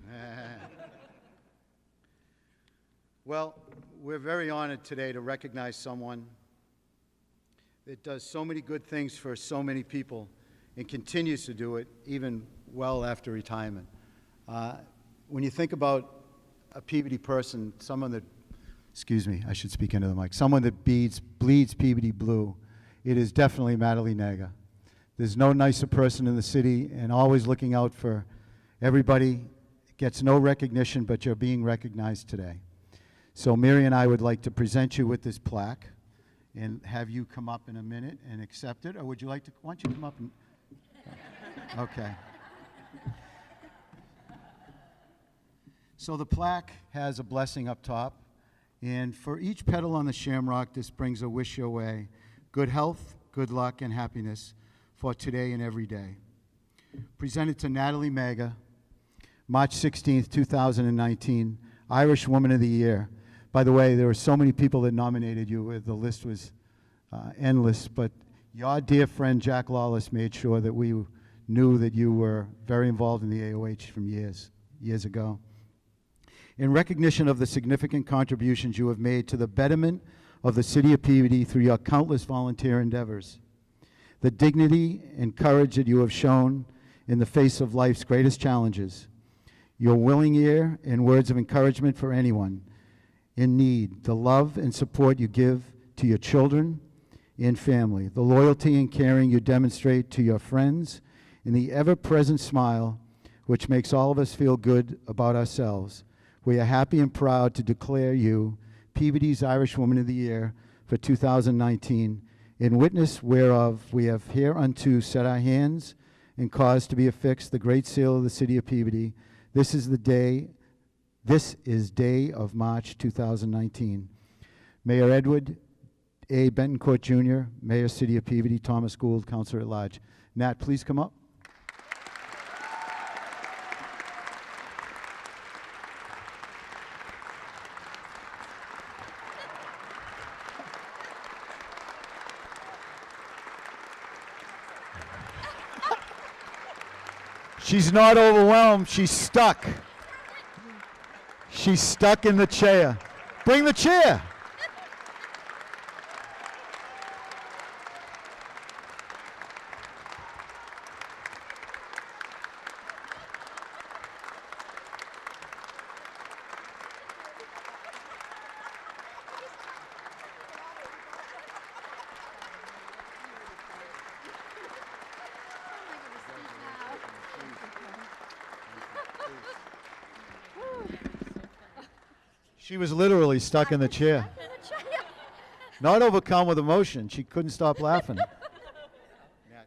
Well, we're very honored today to recognize someone that does so many good things for so many people and continues to do it even well after retirement. When you think about a Peabody person, someone that, excuse me, I should speak into the mic, someone that bleeds Peabody blue, it is definitely Natalie Maga. There's no nicer person in the city, and always looking out for everybody. Gets no recognition, but you're being recognized today. So Mary and I would like to present you with this plaque and have you come up in a minute and accept it, or would you like to, why don't you come up and, okay. So the plaque has a blessing up top, and for each petal on the shamrock, this brings a wish your way. Good health, good luck, and happiness for today and every day. Presented to Natalie Maga, March 16th, 2019, Irish Woman of the Year. By the way, there were so many people that nominated you. The list was endless, but your dear friend Jack Lawless made sure that we knew that you were very involved in the AOH from years ago. In recognition of the significant contributions you have made to the betterment of the city of Peabody through your countless volunteer endeavors, the dignity and courage that you have shown in the face of life's greatest challenges, your willing ear and words of encouragement for anyone in need, the love and support you give to your children and family, the loyalty and caring you demonstrate to your friends, and the ever-present smile which makes all of us feel good about ourselves. We are happy and proud to declare you Peabody's Irish Woman of the Year for 2019, in witness whereof we have hereunto set our hands and caused to be affixed the great seal of the city of Peabody. This is day of March 2019. Mayor Edward A. Bentoncourt Jr., Mayor City of Peabody, Thomas Gould, Councilor at Large. Nat, please come up. She's not overwhelmed, she's stuck. She's stuck in the chair. Bring the chair. She was literally stuck in the chair. Not overcome with emotion. She couldn't stop laughing.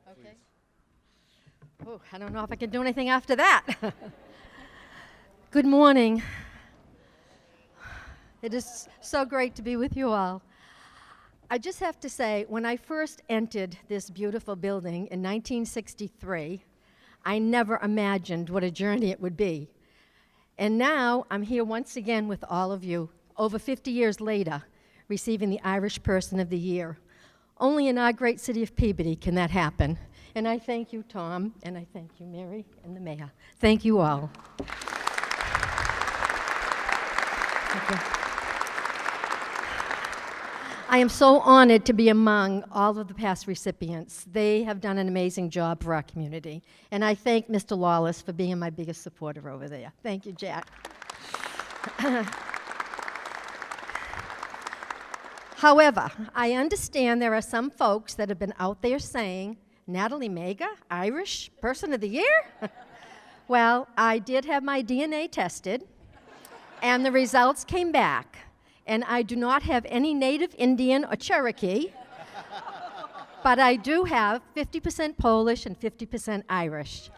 Okay. Oh, I don't know if I can do anything after that. Good morning. It is so great to be with you all. I just have to say, when I first entered this beautiful building in 1963, I never imagined what a journey it would be. And now I'm here once again with all of you, over 50 years later, receiving the Irish Person of the Year. Only in our great city of Peabody can that happen. And I thank you, Tom, and I thank you, Mary, and the mayor. Thank you all. Okay. I am so honored to be among all of the past recipients. They have done an amazing job for our community. And I thank Mr. Lawless for being my biggest supporter over there. Thank you, Jack. However, I understand there are some folks that have been out there saying, Natalie Maga, Irish Person of the Year? Well, I did have my DNA tested, and the results came back. And I do not have any native Indian or Cherokee, but I do have 50% Polish and 50% Irish.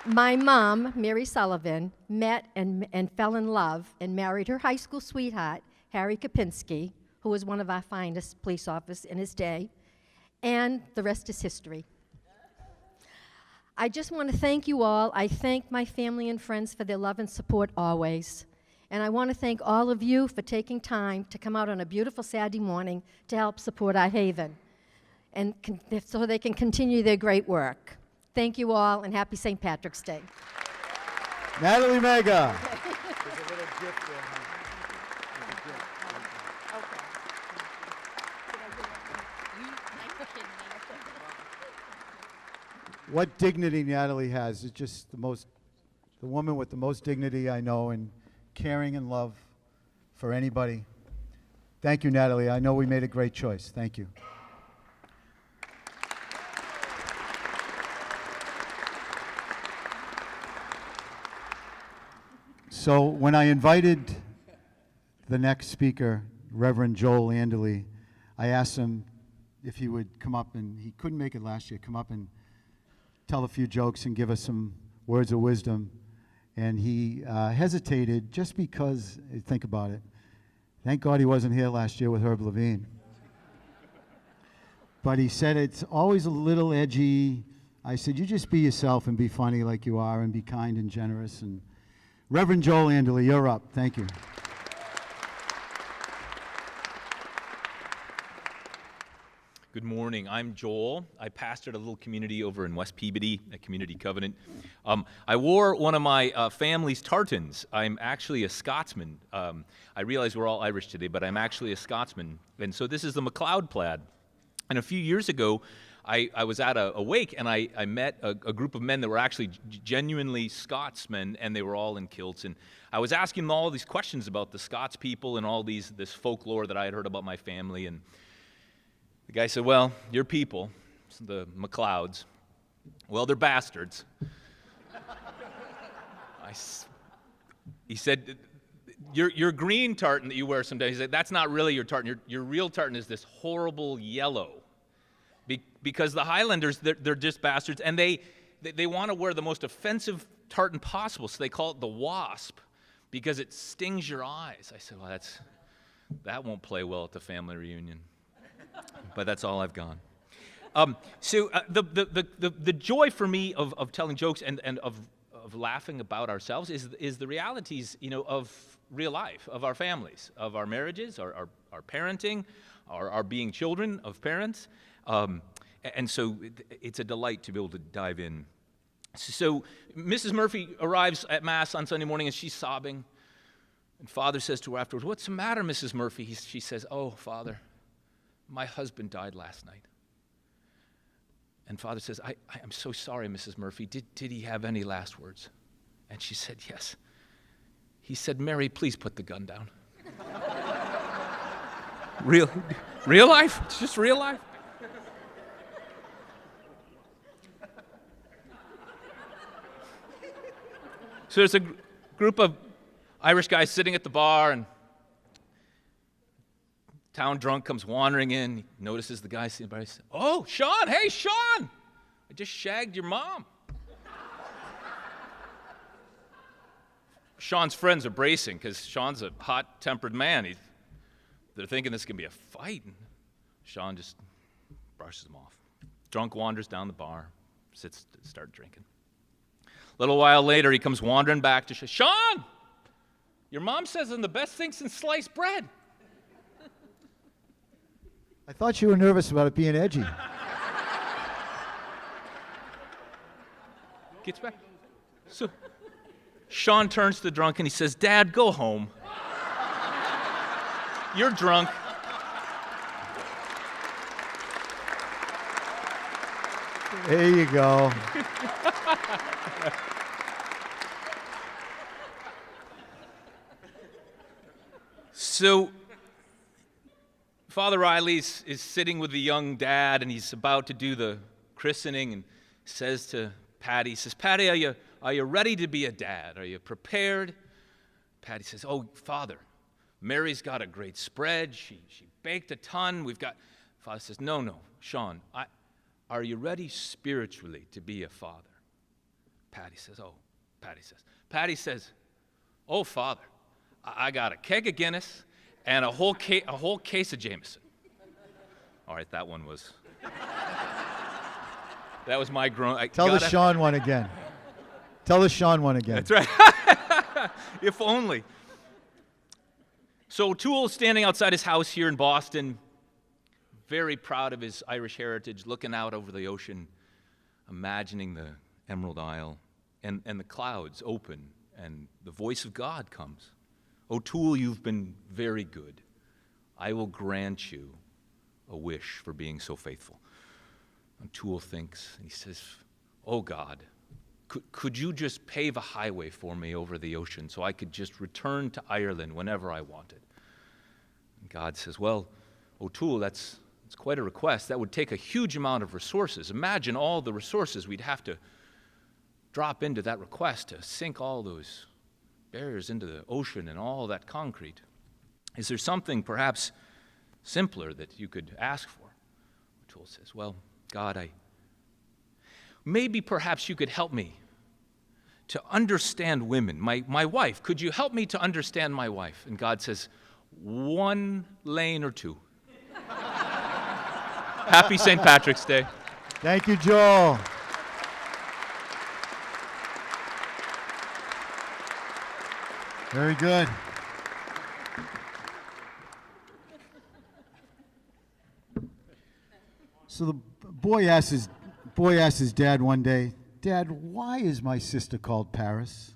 My mom, Mary Sullivan, met and fell in love and married her high school sweetheart, Harry Kopinski, who was one of our finest police officers in his day, and the rest is history. I just want to thank you all. I thank my family and friends for their love and support always. And I want to thank all of you for taking time to come out on a beautiful Saturday morning to help support our Haven, and so they can continue their great work. Thank you all, and happy St. Patrick's Day. Natalie Maga. What dignity Natalie has is just the woman with the most dignity I know, and caring and love for anybody. Thank you, Natalie. I know we made a great choice. Thank you. So when I invited the next speaker, Reverend Joel Anderley, I asked him if he would come up, and he couldn't make it last year, come up and tell a few jokes and give us some words of wisdom. And he hesitated just because, think about it, thank God he wasn't here last year with Herb Levine. But he said it's always a little edgy. I said, you just be yourself and be funny like you are and be kind and generous. And Reverend Joel Anderley, you're up. Thank you. Good morning. I'm Joel. I pastored a little community over in West Peabody, a community covenant. I wore one of my family's tartans. I'm actually a Scotsman. I realize we're all Irish today, but I'm actually a Scotsman. And so this is the MacLeod plaid. And a few years ago, I was at a wake, and I met a group of men that were actually genuinely Scotsmen, and they were all in kilts. And I was asking them all these questions about the Scots people and all this folklore that I had heard about my family. And the guy said, well, your people, the MacLeods, well, they're bastards. He said, your green tartan that you wear sometimes, he said, that's not really your tartan. Your real tartan is this horrible yellow. Because the Highlanders, they're just bastards, and they want to wear the most offensive tartan possible, so they call it the wasp, because it stings your eyes. I said, well, that won't play well at the family reunion. But that's all I've gone. So the joy for me of telling jokes and of laughing about ourselves is the realities, of real life, of our families, of our marriages, our parenting, our being children of parents. And so it's a delight to be able to dive in. So Mrs. Murphy arrives at Mass on Sunday morning, and she's sobbing. And Father says to her afterwards, what's the matter, Mrs. Murphy? She says, oh, Father, my husband died last night. And Father says, I'm so sorry, Mrs. Murphy. Did he have any last words? And she said, yes. He said, Mary, please put the gun down. Real life? It's just real life? So there's a group of Irish guys sitting at the bar, and town drunk comes wandering in. He notices the guy sitting by. He says, "Oh, Sean! Hey, Sean! I just shagged your mom." Sean's friends are bracing because Sean's a hot-tempered man. They're thinking this can be a fight. And Sean just brushes them off. Drunk wanders down the bar, sits to start drinking. A little while later, he comes wandering back to Sean! Your mom says I'm the best thing since sliced bread. I thought you were nervous about it being edgy. Gets back. So Sean turns to the drunk and he says, "Dad, go home. You're drunk." There you go. So Father Riley is sitting with the young dad, and he's about to do the christening, and says to Patty, he says, "Patty, are you ready to be a dad? Are you prepared?" Patty says, "Oh, Father, Mary's got a great spread. She baked a ton. Father says, No, Sean, are you ready spiritually to be a father?" Patty says, "Oh, Father, I got a keg of Guinness and a whole case of Jameson." All right, that one was. That was my groan. Tell the Sean one again. Tell the Sean one again. That's right. If only. So O'Toole's standing outside his house here in Boston, very proud of his Irish heritage, looking out over the ocean, imagining the Emerald Isle, and the clouds open, and the voice of God comes. "O'Toole, you've been very good. I will grant you a wish for being so faithful." O'Toole thinks, and he says, "Oh God, could you just pave a highway for me over the ocean so I could just return to Ireland whenever I wanted?" And God says, "Well, O'Toole, that's quite a request. That would take a huge amount of resources. Imagine all the resources we'd have to drop into that request to sink all those barriers into the ocean and all that concrete. Is there something perhaps simpler that you could ask for?" O'Toole says, "Well, God, maybe perhaps you could help me to understand women. My wife, could you help me to understand my wife?" And God says, "1 lane or 2. Happy St. Patrick's Day. Thank you, Joel. Very good. So the boy asked his dad one day, "Dad, why is my sister called Paris?"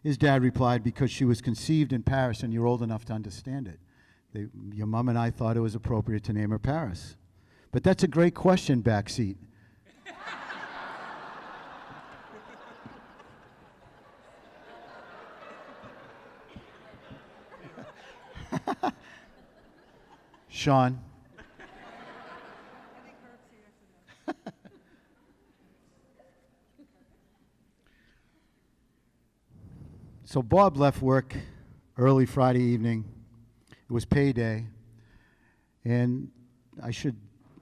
His dad replied, "Because she was conceived in Paris and you're old enough to understand it. Your mom and I thought it was appropriate to name her Paris." But that's a great question, backseat. Sean. So Bob left work early Friday evening. It was payday. And I should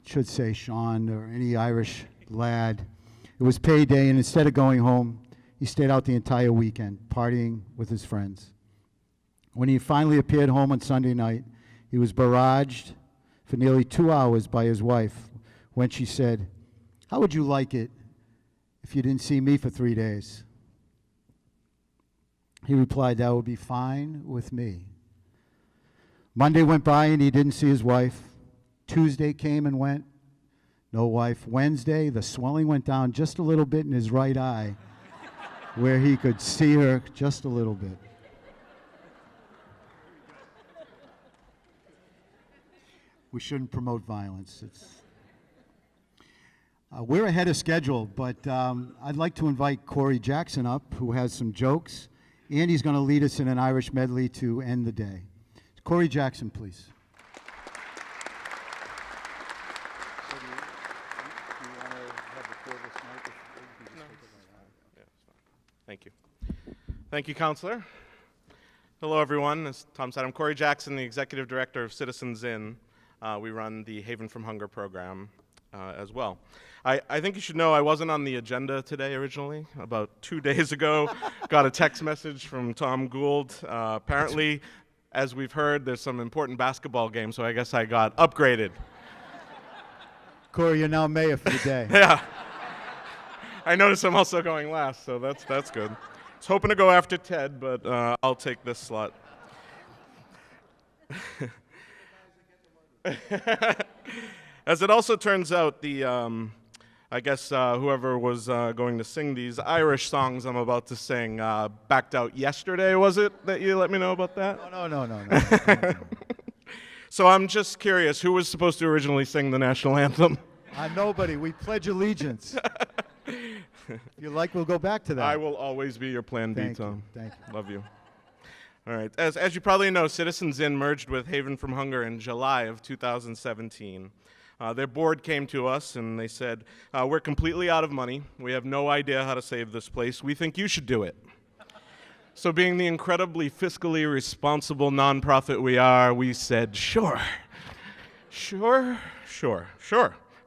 say Sean or any Irish lad. It was payday, and instead of going home, he stayed out the entire weekend, partying with his friends. When he finally appeared home on Sunday night, he was barraged for nearly 2 hours by his wife when she said, "How would you like it if you didn't see me for 3 days?" He replied, "That would be fine with me." Monday went by and he didn't see his wife. Tuesday came and went. No wife. Wednesday, the swelling went down just a little bit in his right eye where he could see her just a little bit. We shouldn't promote violence. We're ahead of schedule, but I'd like to invite Corey Jackson up, who has some jokes, and he's going to lead us in an Irish medley to end the day. Corey Jackson, please. Thank you. Thank you, Counselor. Hello, everyone. As Tom said, I'm Corey Jackson, the Executive Director of Citizens Inn. We run the Haven from Hunger program as well. I think you should know I wasn't on the agenda today originally. About 2 days ago, got a text message from Tom Gould. Apparently, as we've heard, there's some important basketball games, so I guess I got upgraded. Corey, you're now mayor for the day. Yeah. I notice I'm also going last, so that's good. I was hoping to go after Ted, but I'll take this slot. As it also turns out, I guess whoever was going to sing these Irish songs I'm about to sing backed out yesterday, was it, that you let me know about that? No. So I'm just curious, who was supposed to originally sing the national anthem? Nobody. We pledge allegiance. If you like, we'll go back to that. I will always be your plan B, Tom. Thank you. Love you. All right. As you probably know, Citizens Inn merged with Haven from Hunger in July of 2017. Their board came to us and they said, we're completely out of money. We have no idea how to save this place. We think you should do it. So being the incredibly fiscally responsible nonprofit we are, we said, sure.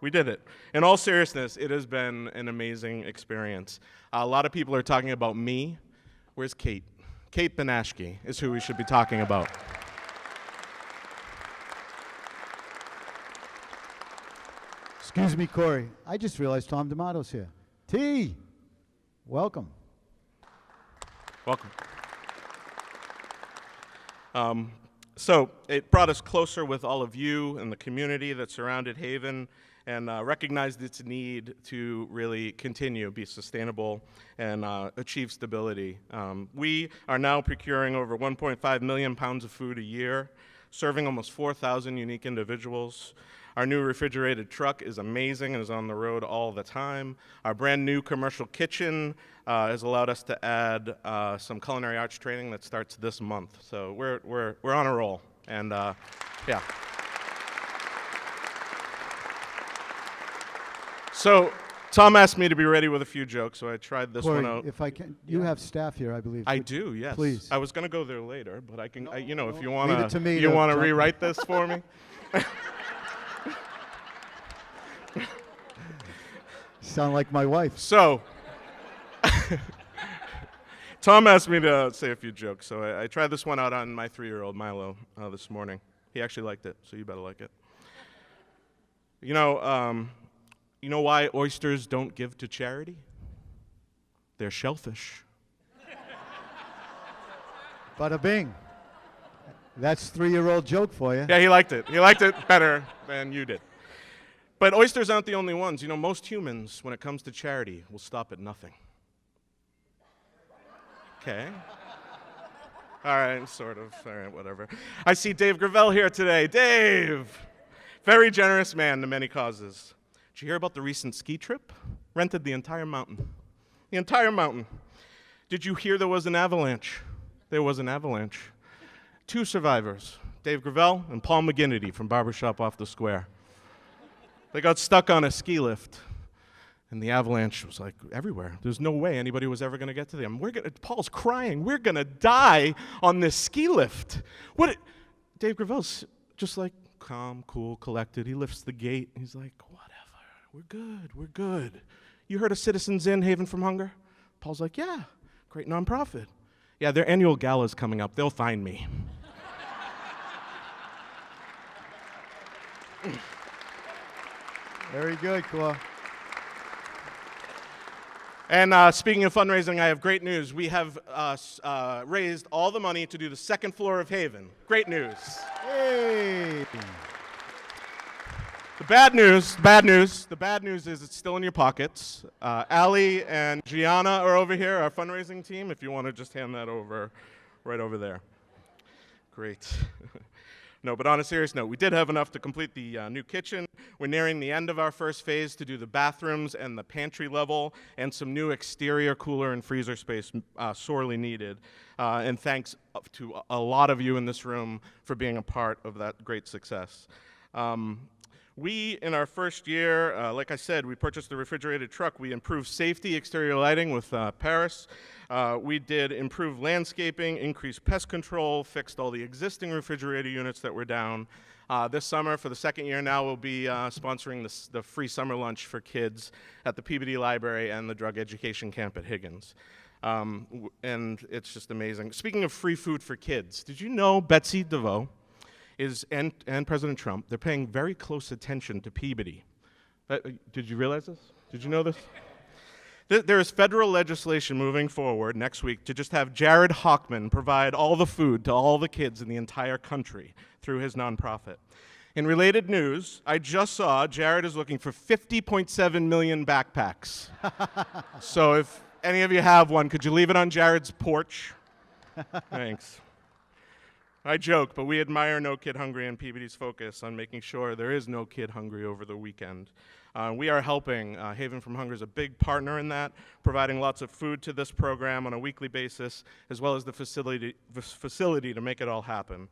We did it. In all seriousness, it has been an amazing experience. A lot of people are talking about me. Where's Kate? Kate Banashki is who we should be talking about. Excuse me, Corey. I just realized Tom D'Amato's here. T, welcome. Welcome. So it brought us closer with all of you and the community that surrounded Haven, and recognized its need to really continue, be sustainable, and achieve stability. We are now procuring over 1.5 million pounds of food a year, serving almost 4,000 unique individuals. Our new refrigerated truck is amazing and is on the road all the time. Our brand new commercial kitchen has allowed us to add some culinary arts training that starts this month. So we're on a roll, and yeah. So Tom asked me to be ready with a few jokes, so I tried this Corey, one out. if I can, you have staff here, I believe. I do, yes. Please. I was going to go there later, but I can, if you Leave want it to me you to want to jump in. rewrite this for me. Sound like my wife. So, Tom asked me to say a few jokes, so I tried this one out on my 3-year-old Milo this morning. He actually liked it, so you better like it. You know why oysters don't give to charity? They're shellfish. Bada bing. That's 3-year-old joke for you. Yeah, he liked it. He liked it better than you did. But oysters aren't the only ones. You know, most humans, when it comes to charity, will stop at nothing. Okay. All right, sort of. All right, whatever. I see Dave Gravel here today. Dave! Very generous man to many causes. Did you hear about the recent ski trip? Rented the entire mountain. The entire mountain. Did you hear there was an avalanche? There was an avalanche. 2 survivors, Dave Gravel and Paul McGinnity from Barbershop Off the Square. They got stuck on a ski lift, and the avalanche was like everywhere. There's no way anybody was ever going to get to them. Paul's crying. We're going to die on this ski lift. Dave Gravel's just like calm, cool, collected. He lifts the gate. He's like, whatever. We're good. You heard of Citizens Inn, Haven from Hunger? Paul's like, yeah, great nonprofit. Yeah, their annual gala's coming up. They'll find me. Very good, Cor. And speaking of fundraising, I have great news. We have raised all the money to do the 2nd floor of Haven. Great news. Hey! The bad news is it's still in your pockets. Allie and Gianna are over here, our fundraising team, if you want to just hand that over, right over there. Great. No, but on a serious note, we did have enough to complete the new kitchen. We're nearing the end of our first phase to do the bathrooms and the pantry level and some new exterior cooler and freezer space sorely needed. And thanks to a lot of you in this room for being a part of that great success. We, in our first year, like I said, we purchased the refrigerated truck. We improved safety, exterior lighting with Paris. We did improve landscaping, increased pest control, fixed all the existing refrigerator units that were down. This summer, for the second year now, we'll be sponsoring the free summer lunch for kids at the Peabody Library and the drug education camp at Higgins. And it's just amazing. Speaking of free food for kids, did you know Betsy DeVoe and President Trump, they're paying very close attention to Peabody. Did you realize this? Did you know this? There is federal legislation moving forward next week to just have Jared Hochman provide all the food to all the kids in the entire country through his nonprofit. In related news, I just saw Jared is looking for 50.7 million backpacks. So if any of you have one, could you leave it on Jared's porch? Thanks. I joke, but we admire No Kid Hungry and Peabody's focus on making sure there is no kid hungry over the weekend. We are helping. Haven from Hunger is a big partner in that, providing lots of food to this program on a weekly basis, as well as the facility to make it all happen.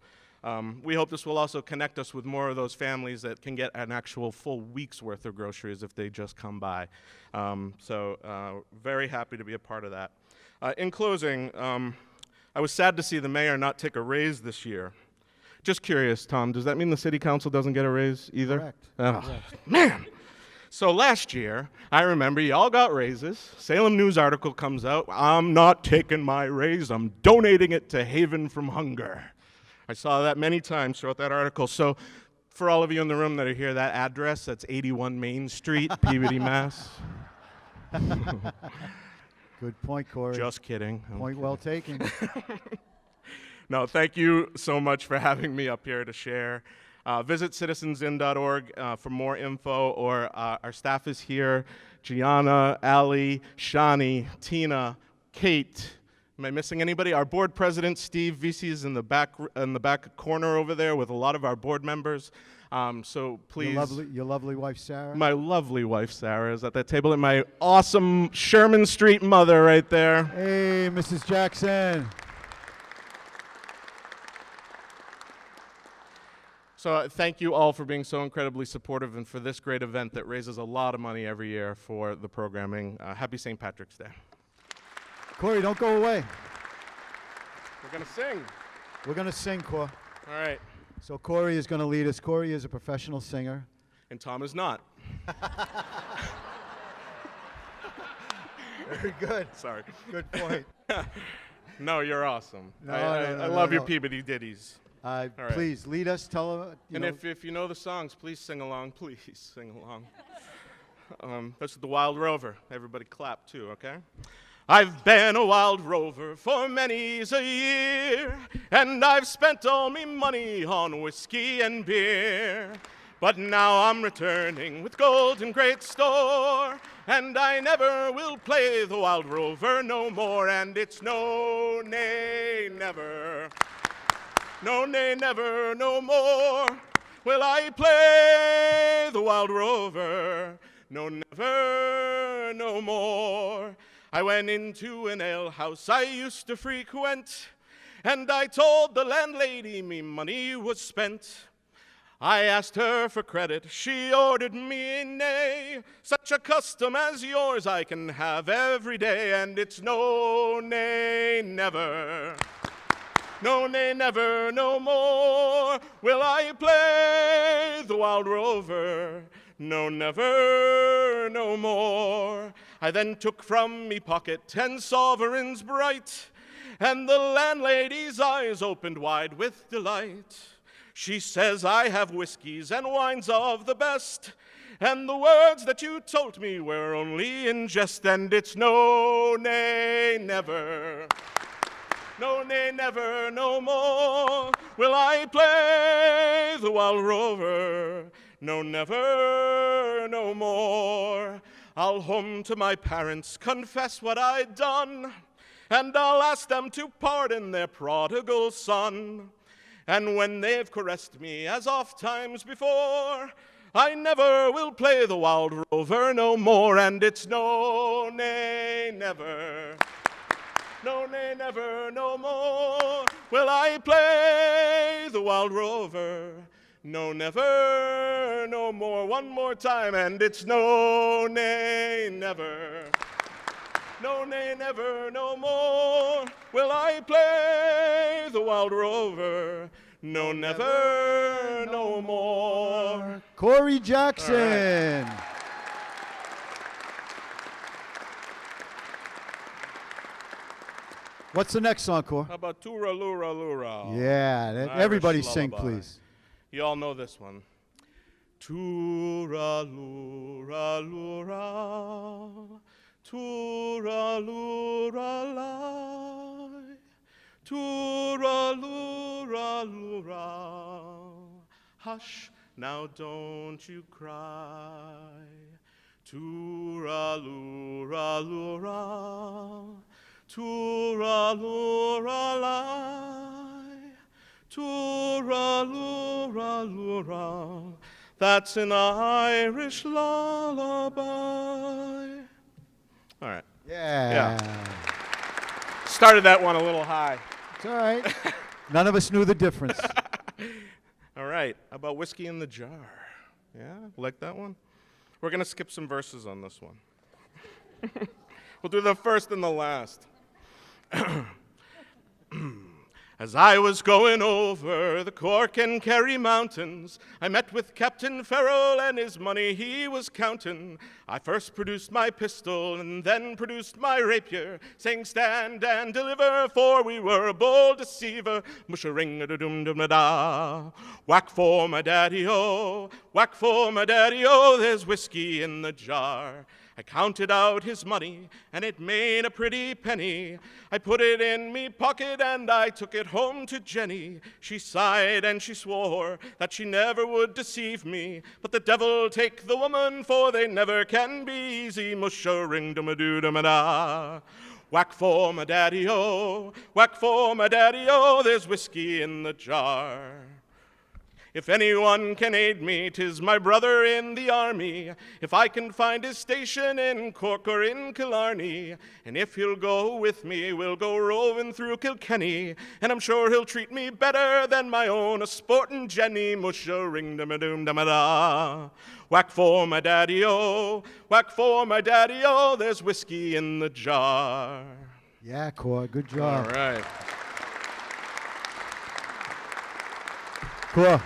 We hope this will also connect us with more of those families that can get an actual full week's worth of groceries if they just come by. Very happy to be a part of that. In closing, I was sad to see the mayor not take a raise this year. Just curious, Tom, does that mean the city council doesn't get a raise either? Correct. Oh, Correct. man. So last year, I remember y'all got raises. Salem News article comes out. I'm not taking my raise. I'm donating it to Haven from Hunger. I saw that many times throughout that article. So for all of you in the room that are here, that address, that's 81 Main Street, Peabody, Mass. Good point, Corey. Just kidding. Point well taken. No, thank you so much for having me up here to share. Visit citizensin.org for more info, or our staff is here. Gianna, Ali, Shani, Tina, Kate. Am I missing anybody? Our board president, Steve Vesey, is in the back corner over there with a lot of our board members. So please. Your lovely wife, Sarah? My lovely wife, Sarah, is at that table, and my awesome Sherman Street mother right there. Hey, Mrs. Jackson. So thank you all for being so incredibly supportive and for this great event that raises a lot of money every year for the programming. Happy St. Patrick's Day. Corey, don't go away. We're going to sing. We're going to sing, Corey. All right. So Corey is going to lead us. Corey is a professional singer. And Tom is not. Very good. Sorry. Good point. No, you're awesome. No, I love your Peabody ditties. All right. Please, lead us. Tell And if you know the songs, please sing along. Please sing along. This is the Wild Rover. Everybody clap, too, okay? I've been a wild rover for many's a year, and I've spent all me money on whiskey and beer. But now I'm returning with gold in great store, and I never will play the wild rover no more, and it's no, nay, never. No, nay, never, no more will I play the wild rover. No, never, no more. I went into an alehouse I used to frequent, and I told the landlady me money was spent. I asked her for credit, she ordered me nay. Such a custom as yours I can have every day, and it's no, nay, never. No, nay, never, no more will I play the wild rover. No, never, no more. I then took from me pocket 10 sovereigns bright, and the landlady's eyes opened wide with delight. She says, I have whiskeys and wines of the best, and the words that you told me were only in jest, and it's no, nay, never. No, nay, never, no more will I play the wild rover. No, never, no more. I'll home to my parents, confess what I'd done, and I'll ask them to pardon their prodigal son. And when they've caressed me as oft times before, I never will play the wild rover no more, and it's no, nay, never. No, nay, never, no more will I play the wild rover. No, never, no more. One more time, and it's no, nay, never. No, nay, never, no more will I play the wild rover. No, never, no more. Corey Jackson. What's the next song, Cor? How about Tura Lura Lura? Yeah, Irish everybody sing, lullaby. please. You all know this one. Tura Lura Lura, Tura Lura Lai, Tura Lura Lura. Hush, now don't you cry. Tura Lura Lura, Tura Lura Lai, Tura Lura Lura. That's an Irish lullaby. All right. Yeah. Started that one a little high. It's all right. None of us knew the difference. All right. How about Whiskey in the Jar? Yeah? Like that one? We're going to skip some verses on this one. We'll do the first and the last. As I was going over the Cork and Kerry mountains, I met with Captain Farrell and his money he was counting. I first produced my pistol and then produced my rapier, saying stand and deliver, for we were a bold deceiver. Mush-a-ring-a-da-dum-dum-da-da. Whack for my daddy-o, whack for my daddy-o, there's whiskey in the jar. I counted out his money, and it made a pretty penny. I put it in me pocket, and I took it home to Jenny. She sighed and she swore that she never would deceive me. But the devil take the woman, for they never can be easy. Mush-a-ring-dum-a-doo-dum-a-da. Whack for my daddy-o, whack for my daddy-o, there's whiskey in the jar. If anyone can aid me, 'tis my brother in the army. If I can find his station in Cork or in Killarney, and if he'll go with me, we'll go roving through Kilkenny, and I'm sure he'll treat me better than my own a sportin' Jenny. Mush-a-ring-dum-a-doom-dum-a-da. Whack for my daddy-o, whack for my daddy-o, there's whiskey in the jar. Yeah, Cor, good job. All right. Cor,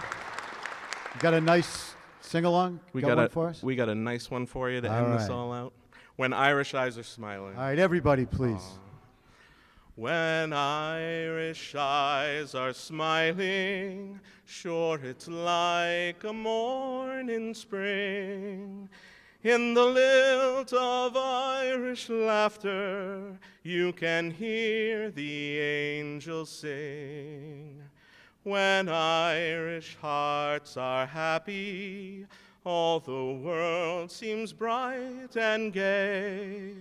you got a nice sing-along? We got one got for us? We got a nice one for you to All end this right. all out. When Irish Eyes Are Smiling. All right, everybody, please. When Irish eyes are smiling, sure it's like a morn in spring. In the lilt of Irish laughter, you can hear the angels sing. When Irish hearts are happy, all the world seems bright and gay.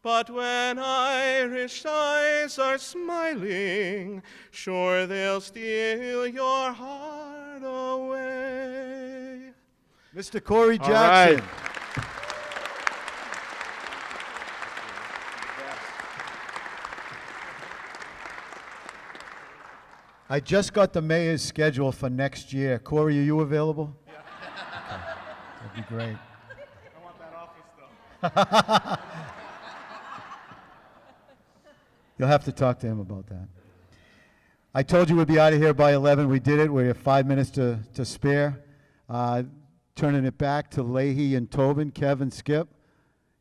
But when Irish eyes are smiling, sure they'll steal your heart away. Mr. Corey All Jackson. right. I just got the mayor's schedule for next year. Corey, are you available? Yeah. That'd be great. I want that office, though. You'll have to talk to him about that. I told you we'd be out of here by 11. We did it. We have 5 minutes to spare. Turning it back to Leahy and Tobin, Kevin, Skip,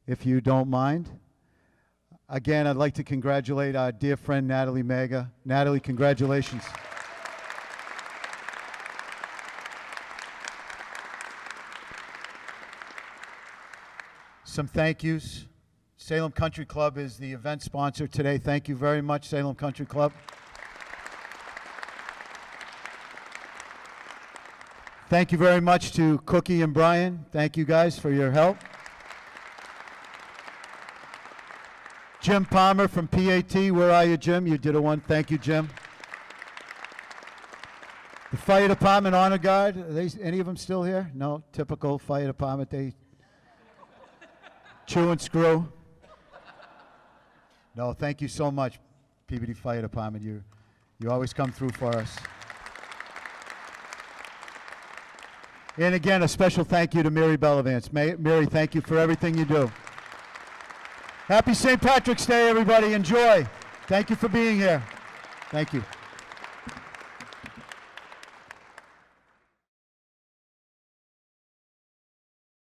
if you don't mind. Again, I'd like to congratulate our dear friend Natalie Maga. Natalie, congratulations. Some thank yous. Salem Country Club is the event sponsor today. Thank you very much, Salem Country Club. Thank you very much to Cookie and Brian. Thank you guys for your help. Jim Palmer from PAT, where are you, Jim? You did a one. Thank you, Jim. The fire department honor guard, are they, any of them still here? No, typical fire department, they chew and screw. No, thank you so much, Peabody Fire Department. You always come through for us. And again, a special thank you to Mary Bellavance. Mary, thank you for everything you do. Happy St. Patrick's Day, everybody. Enjoy. Thank you for being here. Thank you.